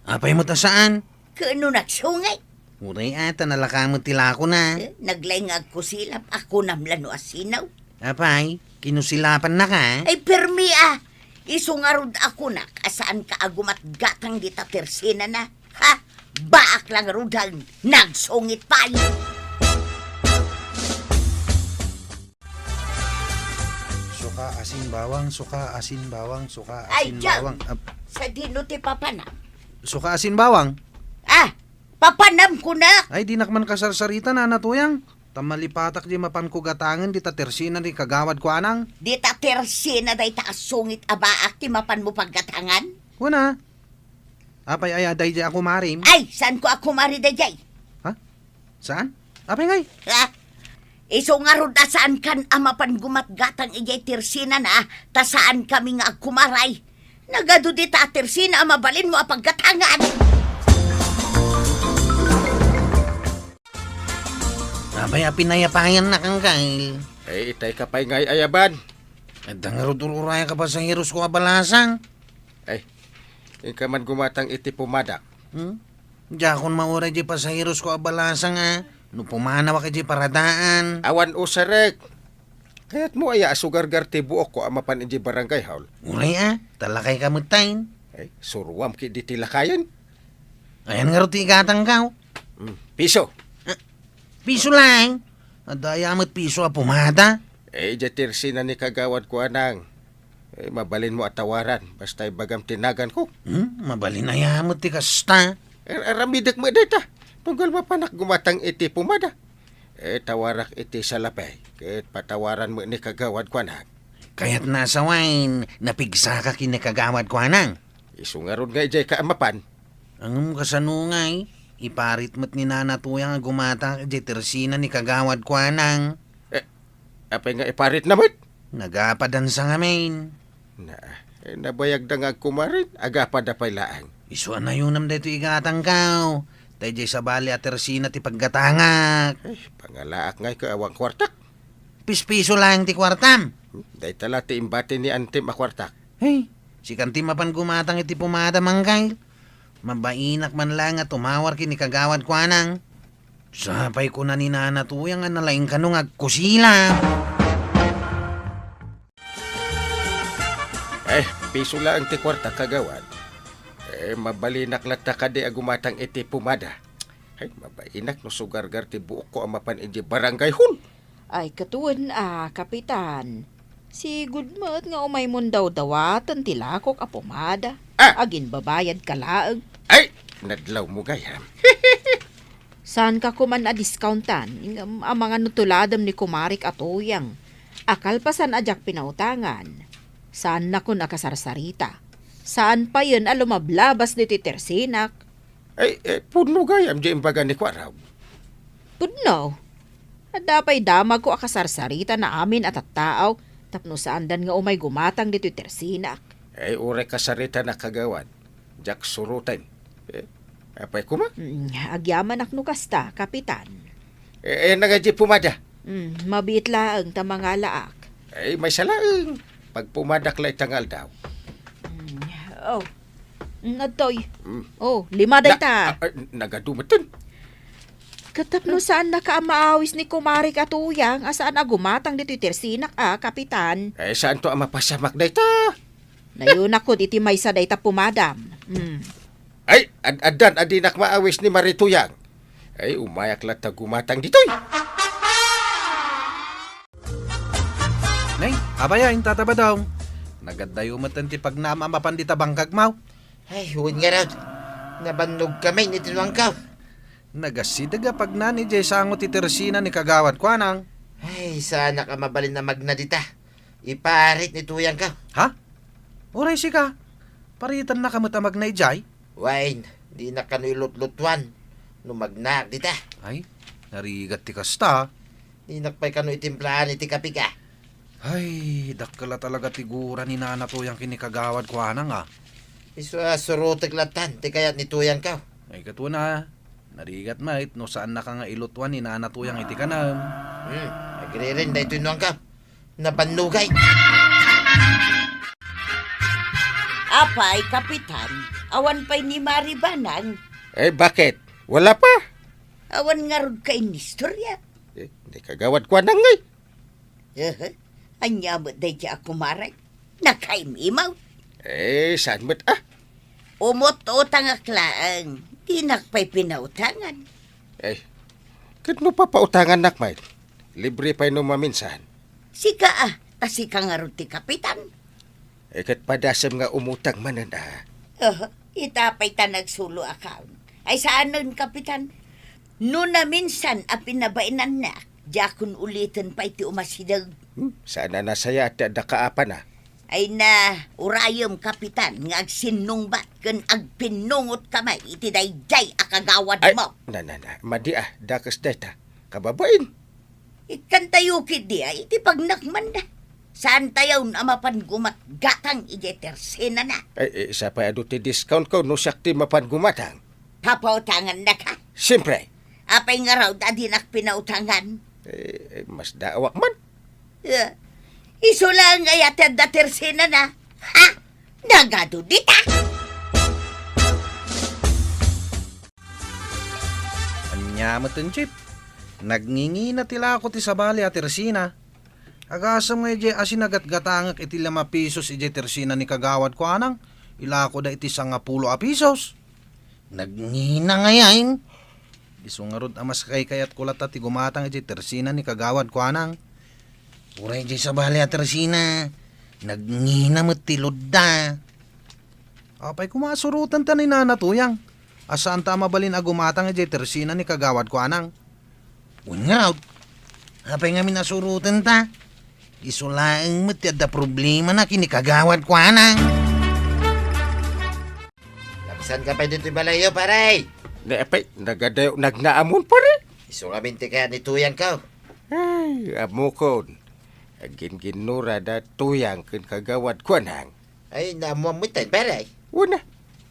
Apay mo ta saan? Kano nagsungay? Uray ata nalaka mo tila ko na. Naglaingag ko silap, ako namlano asinaw. Apay, kinusilapan na ka. Ay permi isungarod ako na, kasaan ka agumatgatang di tatersina na? Ha? Baak lang rudang nagsungit pa Suka, asin, bawang, suka, asin, bawang, suka, Ay, asin, Jack! bawang. Sa dino ti papana. Suka, asin, bawang? Papanam ko na. Ay, di nakman kasarsarita na natuyang. Tamalipatak di mapan ko gatangan di tatersina ni kagawad ko anang. Di ta tersina day ta sungit abaak ti mapan mo paggatangan. Wala. Apay ay aday di ako marim. Ay, saan ko ako maridayay? Saan? Apay ngay? Ha? Iso nga ron ta saan kan amapan gumatgatang ijay tersina na, ta saan kami nga agkumaray. Nagado di ta tersina amabalin mo apaggatangan. Abay, pinayapayan na kang kail. Ay, itay ka pa'y ngay ayaban. At ang rudururaya ka pa sa hiros ko abalasang. Ay, ika man gumatang iti pumadak. Diya akong mauray di pa sa hiros ko abalasang ha. No pumanawa ka di paradaan. Awan o sarek. Kaya't mo ay asugar-gar ti buok ko amapan iti barangay haul. Uray talakay ka mutain. Ay, suruam ki di tilakayan. Ayan nga rin igatang ka. Piso. Piso lang. Adayamat piso a pumada. Eh, jatirsi na ni kagawad ko anang. Eh, mabalin mo at tawaran. Basta'y bagam tinagan ko. Mabalin ayamot ti kasta. Ramidak mo dita. Tunggal mapanak gumatang iti pumada. Eh, tawarak iti salapay. Kahit patawaran mo ni kagawad ko anang. Kaya't nasa wine, napigsa ka kinakagawad ko anang. Isungaron nga ijay kaamapan. Ang kasanungay, iparit mo't ni nanatuyang nga gumata di tersina ni kagawad ko anang. Apay nga iparit naman. Nagapadansa nga main. Nabayag na nga kumarin. Agapad na pa'y laang. Isuan na yun dito igatang kao. Tayo jay sa bali at tersina ti paggatangak. Ay, pangalaak nga'y kaawang kwartak. Pispiso lang ti kwartam. Day tala ti imbati ni Antim a kwartak. Hey, si kanti mapan gumatang iti pumada manggay. Mabainak man lang at tumawar kini kagawad ko anang. Sapay ko na ni nanatuyang nga nalaing kanong agkusila. Eh, piso lang ti kwartak kagawad. Eh, mabalinak lata ka di agumatang iti pumada. Ay, mabainak no sugar-gar ti buok ko amapan iti barangay hun. Ay, katuan kapitan. Si Gudmat nga umay mon daw dawatan tilakok a pumada. Agin babayad ka laag. Ay, nadlaw mo gayam. Saan ka kuman a discountan? Ang mga nutuladam ni Kumarik at Uyang. Akal pa saan ajak pinautangan. Saan na kun akasarsarita? Saan pa yun a lumablabas ni Titersinak? Ay, puno gayam di imbaga ni Kwaraw. Pudno. Adapay damag ko akasarsarita na amin at taaw tapno saandan nga umay gumatang ni Titersinak. Ay, ure kasarita na kagawad. Jak surutan. Apay kuma? Agyaman akno kasta, kapitan. Nagaji pumada. Mabit laang ta mga laak. Ay, may salaang. Pag pumadak lay tangal daw. Oh, natoy. Oh, 5 day ta. Nagadumatan. Katapno saan nakaamaawis ni Kumarik at Uyang asaan agumatang dito Tersinak kapitan. Ay, saan to ang mapasamak day ta? Nayon ako iti may sa day ta pumadam. Ay, adan adinak maawis ni Marituyang. Ay, umayak lata gumatang ditoy. Nay, abayain tataba daw. Nagadayo matan ti pagnama mapandita bangkag mau. Ay, huwag nga raw. Nabannog kami ni Tinwangkaw. Nagasidaga pag nani jay sango ti tersina ni kagawad ko anang. Ay, sana ka mabalin na magnadita. Iparit ni Tuyang ka. Ha? Uray si ka. Paritan na kamutamag na ijay. Wine, di na ka nilutlutuan. Numagnak dita. Ay, narigat ti kasta. Di nakpay ka no itimplahan iti kapi ka. Ay, dakala talaga tigura ni nana to yung kinikagawad ko anang Iso surutig latan, ti kayat ni Tuyang ka. Ay, katuwa na. Narigat mait, no saan na ka nga ilutuan ni nana to yung iti kanam. Agri rin, dahil Tinwang ka. Napanugay. Apay, kapitan, awan pa'y ni Maribanang. Eh, bakit? Wala pa. Awan nga rod kay nistorya. Di kagawad ko anang ngay. Anyamot day siya ako maray. Nakaimimaw. Eh, saan mo't Umot utang aklaang. Di nakpay pinautangan. Eh, kat mo pa pautangan nakmay. Libre pa'y numaminsan. Sika tasika nga rod ti kapitan. Eh, kat padasam nga umutang manan Itapay ta nagsulo account. Ay saan nun, kapitan? No na minsan a pinabainan na, Jakun ulitin pa iti umasidag. Sana na saya at da kaapa na. Ay na, urayom kapitan, nga agsinungbat, kan agpinungot kamay, iti dayday akagawad Ay, mo. madi dakas data. Kababain. Ikan tayo kidi ay, iti pagnakman na. Saan tayo na mapangumat gatang ijetersena na. Ay, isa pa ado ti discount ko no sakti mapan gumatang. Papautangan na ka. Siyempre. Apay nga raw dadi pinautangan. Mas daawak man. Iso lang ay atad na tersena na. Ha? Nagado dita. Anya matan chip. Nagngingi na tila ako ti sabali at tersina. Agasam nga ije asin agat-gatangak iti 5 pesos ije tersina ni kagawad ko anang. Ila ko da iti 10 pesos. Nagnina ngayon. Iso nga rod amas kayat kulat ti gumatang ije tersina ni kagawad ko anang. Uray di sa bali at Resina. Nagnina mo tilod da. Apay kumasurutan ta ni nanatuyang. Asaan ta mabalin agumatang ije tersina ni kagawad ko anang. Unyaw. Apay nga minasurutan ta. Isulaang mo ti adda problema na kinikagawad ko anang. Lapisan ka pa dito balayo, paray. Apay, nagadayo, nagnaamon pa rin. Iso nga binti kaya ni tuyang ka. Ay, amukon. Agin ginura da tuyang kin kagawad ko nang. Ay, naamuamutan, paray. Una.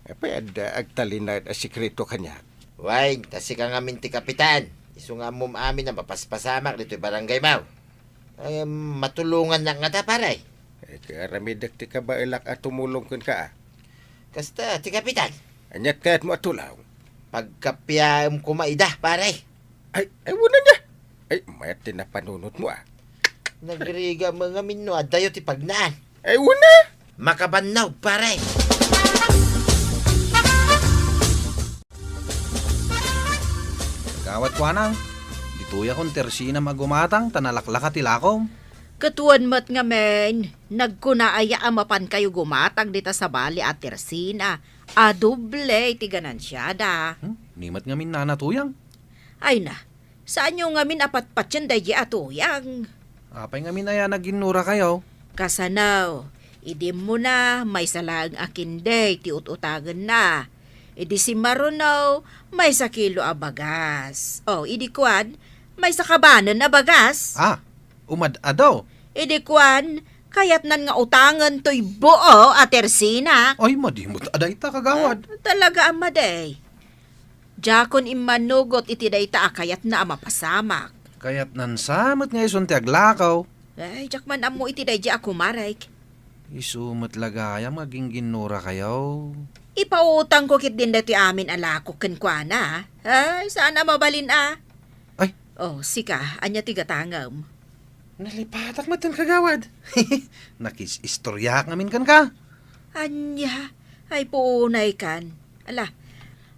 Apay, ada agtalina at sikreto kanya. Why, kasi ka nga minti kapitan. Iso nga mum amin na mapaspasamak dito barangay mau. Ay, matulungan na nga ta, paray. Karamidak ti ka ba ilak at tumulong kun ka? Kasta, ti kapitan. Anyat kaya't mo atulaw. Pagkapiyam kumaidah, paray. Ay, wala niya. Ay, mayat din na panunot mo Nagriga mga minno, adayo ti pagnaan. Ay, wala. Makabanaw, paray. Kagawad ko anang. Dituya kong tersina magumatang tanalaklaka tilakom. Katuan mat nga men, nagkunaaya amapan kayo gumatang dita sa bali at tersina. Doble ti ganansyada. Nimat nga min nanatuyang. Ay na, saan nyo nga min apatpatyan dayi atuyang? Apay nga min aya naginura kayo. Kasanaw, idim mo na, may salang akin day, ti ututagan na. Idi si Marunaw, may sa kilo a bagas. Idi kwan, may sa kabanan na bagas. Umad-adaw. Idi kwan, kayat nan nga utangan to'y buo a tersina. Ay, madimot aday ta kagawad. Talaga amaday. Jakon imanugot iti dayta kayat na mapasamak. Kayat nan samot nga ison ti aglakaw. Ay, jakman amo iti day ako marayk. Isumot lagaya maging ginura kayo. Ipautang ko kit din dati amin alako kenkwana. Ay, sana mabalin Ay. Sika, anya ti gatangam. Nalipatak matan kagawad. Nakis-istoryak ngamin kan ka. Anya, ay puunay kan. Ala,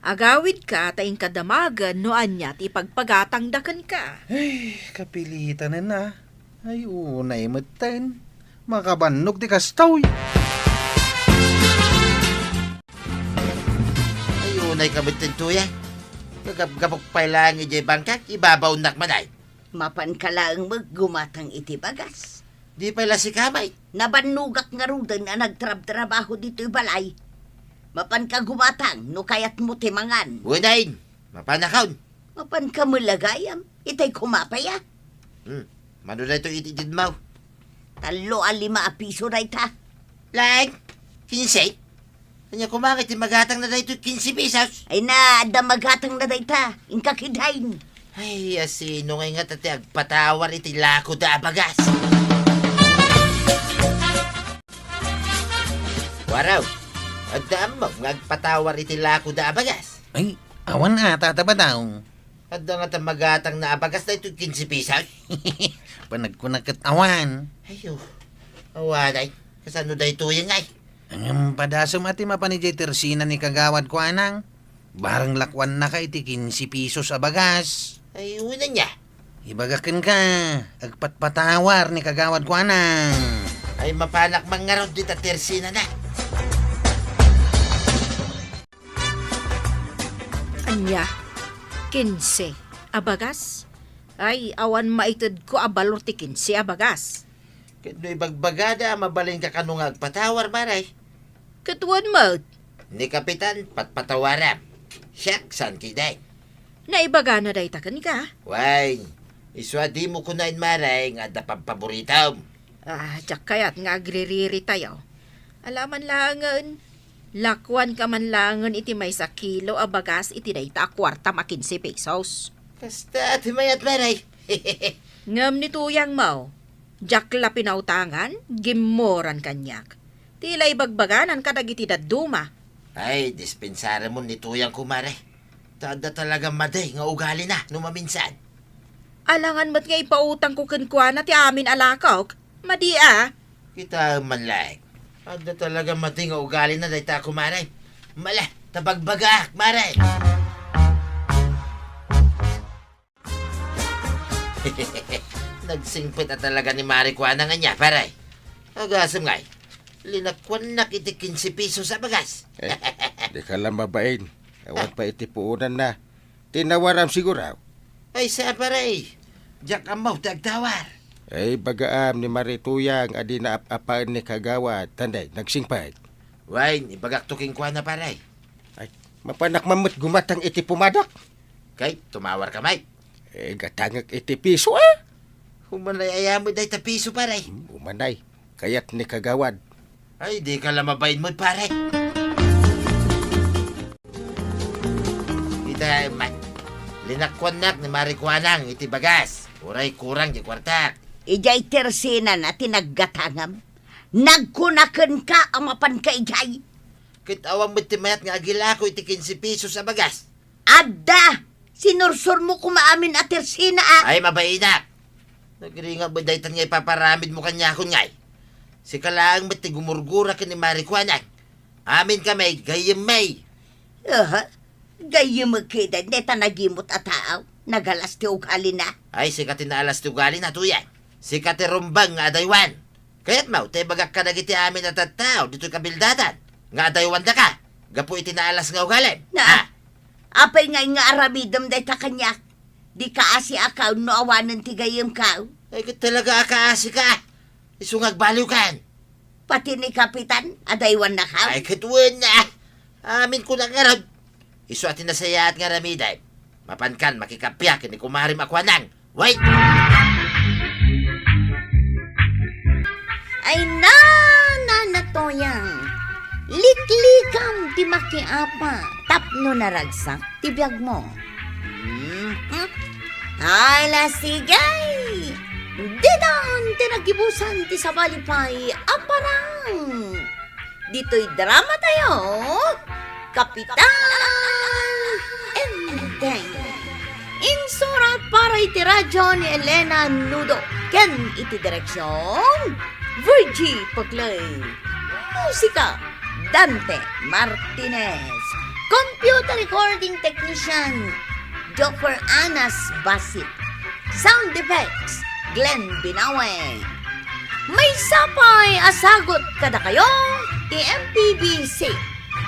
agawid ka taing kadamagan no anya ti pagpagatangdakan ka. Ay, kapilitan na. Ay, unay matan. Makabanog ti kastaw. Ay, unay kabitin tuya. Gagabok pa lang ije bangkak, ibabaw nakmanay. Mapan ka lang maggumatang iti bagas. Di pala si kamay. Nabanugak nga rudan na nagtrab-trabaho dito'y balay. Mapan ka gumatang, no kayat mo timangan. Unayin, mapanakaon. Mapan ka mulagayam, itay kumapaya. Mano na ito ititid mo? 3-5 piso na ita. Lang, 15. Kanya kumangit, magatang na ito 15 pesos. Ay na, magatang na ita, inkakidain. Ay, asino ngay nga tate agpatawar iti lako da bagas. Waraw, adam mo ngagpatawar iti lako da bagas. Ay, awan ata ba daw? Adda nga magatang na abagas na ito 15 pesos. Panagkunakat awan. Ayo, awanay, kasano da ito yung ay? Ang padasam ati mapanijay tersina ni kagawad ko anang. Barang lakwan na ka iti 15 pesos a bagas. Ay, una niya. Ibagakan ka. Agpatpatawar ni kagawad ko anang. Ay, mapanak mangarod dita tersina na. Anya, 15. Abagas? Ay, awan maitid ko abalor tikin siya bagas. Ket no'y bagbagada, mabalin ka kanungag patawar, maray. Katuan mo, Ni Kapitan, patpatawaram. Siyak, san kiday. naibaga na day takan ka. Wine, iswa di mo kunain maray nga dapang paboritaw. Tsak kayat nga agririri tayo. Alaman langan, lakwan ka man langan iti may sa kilo a bagas iti dayta a kwarta ma 15 pesos. Kasta, timayat maray. Ngam ni tuyang mau, jakla pinautangan, gimoran kanyak. Tila ibagbaganan kadag iti daduma. Ay, dispensara mo ni Tuyang kumare. Tada talaga maday nga ugali na, numaminsan. Alangan mat nga ipautang ko kenkwana ti amin alakaw, madia. Kita man like. Tada talaga maday nga ugali na dayta kumare. Mala, tabagbagak, maray. Nagsingpit na talaga ni Marikwana nga niya, paray. Agasam ngay, linakwan na kiti 15 piso sa bagas. Di ka lang mabain. Awan pa itipuunan na. Tinawaram siguro. Ay, sa paray. Diyak amaw tagtawar. Ay bagaam ni Marituyang adi na apaan ni Kagawad. Tanday, nagsingpad. Wine, ibagaktuking kwa na paray. Ay, mapanak mamut gumatang iti pumadak. Kay, tumawar ka, Mike. Gatangag iti piso Humanay ayamo day ta piso, paray. Umanay, kayat ni Kagawad. Ay, di ka lang mabain mo, paray. Kita, Mike. Linakwanak ni Marikwanang iti bagas. Uray kurang di kwartak. Ijay tersina na tinaggatangam. Nagkunakan ka ang mapan ka ijay. Kitawang mo timayat nga agila ko iti 15 piso sa bagas. Adda! Sinursur mo kumaamin at tersina Ay, mabainak. Nagringa ba daytan nga ipaparamid mo kanya akong ngay. Si kalaang mati gumurgura ka ni Marikwanang. Amin kami, gayem may. Gayim magkita, neta nagimot at taaw. Nagalas ti ugali na. Ay, si katinalas ti ugali na tuyan. Si katirumbang nga adaywan. Kaya't mau, te bagak ka nagiti amin at tao, dito'y kabildatan. Nga adaywan da ka. Gapo itinaalas nga ugali. Apay nga aramidam day ta kanyak. Di ka asi akaw no awanan ti gayim kaw. Ay, talaga akaasi ka. Isungag baliw kan. Pati ni Kapitan, adaywan na kaw. Ay, katuwan na. Amin ko na nga rod. Isu atin na saya at nga ramiday. Mapankan, makikapyak, ni kumarim akwanang. Wait! Ay na toyang. Liklikam ti makiapa. Tapno na ragsak ti biyag mo. Hala sigay. Didan ti nagibusan ti sabalipay. Aparang. Dito'y drama tayo. Kapitan Enteng. Insurat para iti radyo ni Elena Nudo. Ken iti direksyon Virgie Paglay. Musika Dante Martinez. Computer recording technician Joker Anas Basit. Sound effects Glenn Binawe. May sapay asagot kada kayo ti MPBC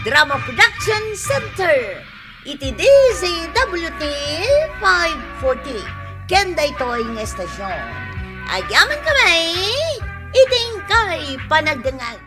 Drama Production Center. Iti DZWT 540. Kenda ito'y ng estasyon. Agyaman kami, iting kay panagdangal.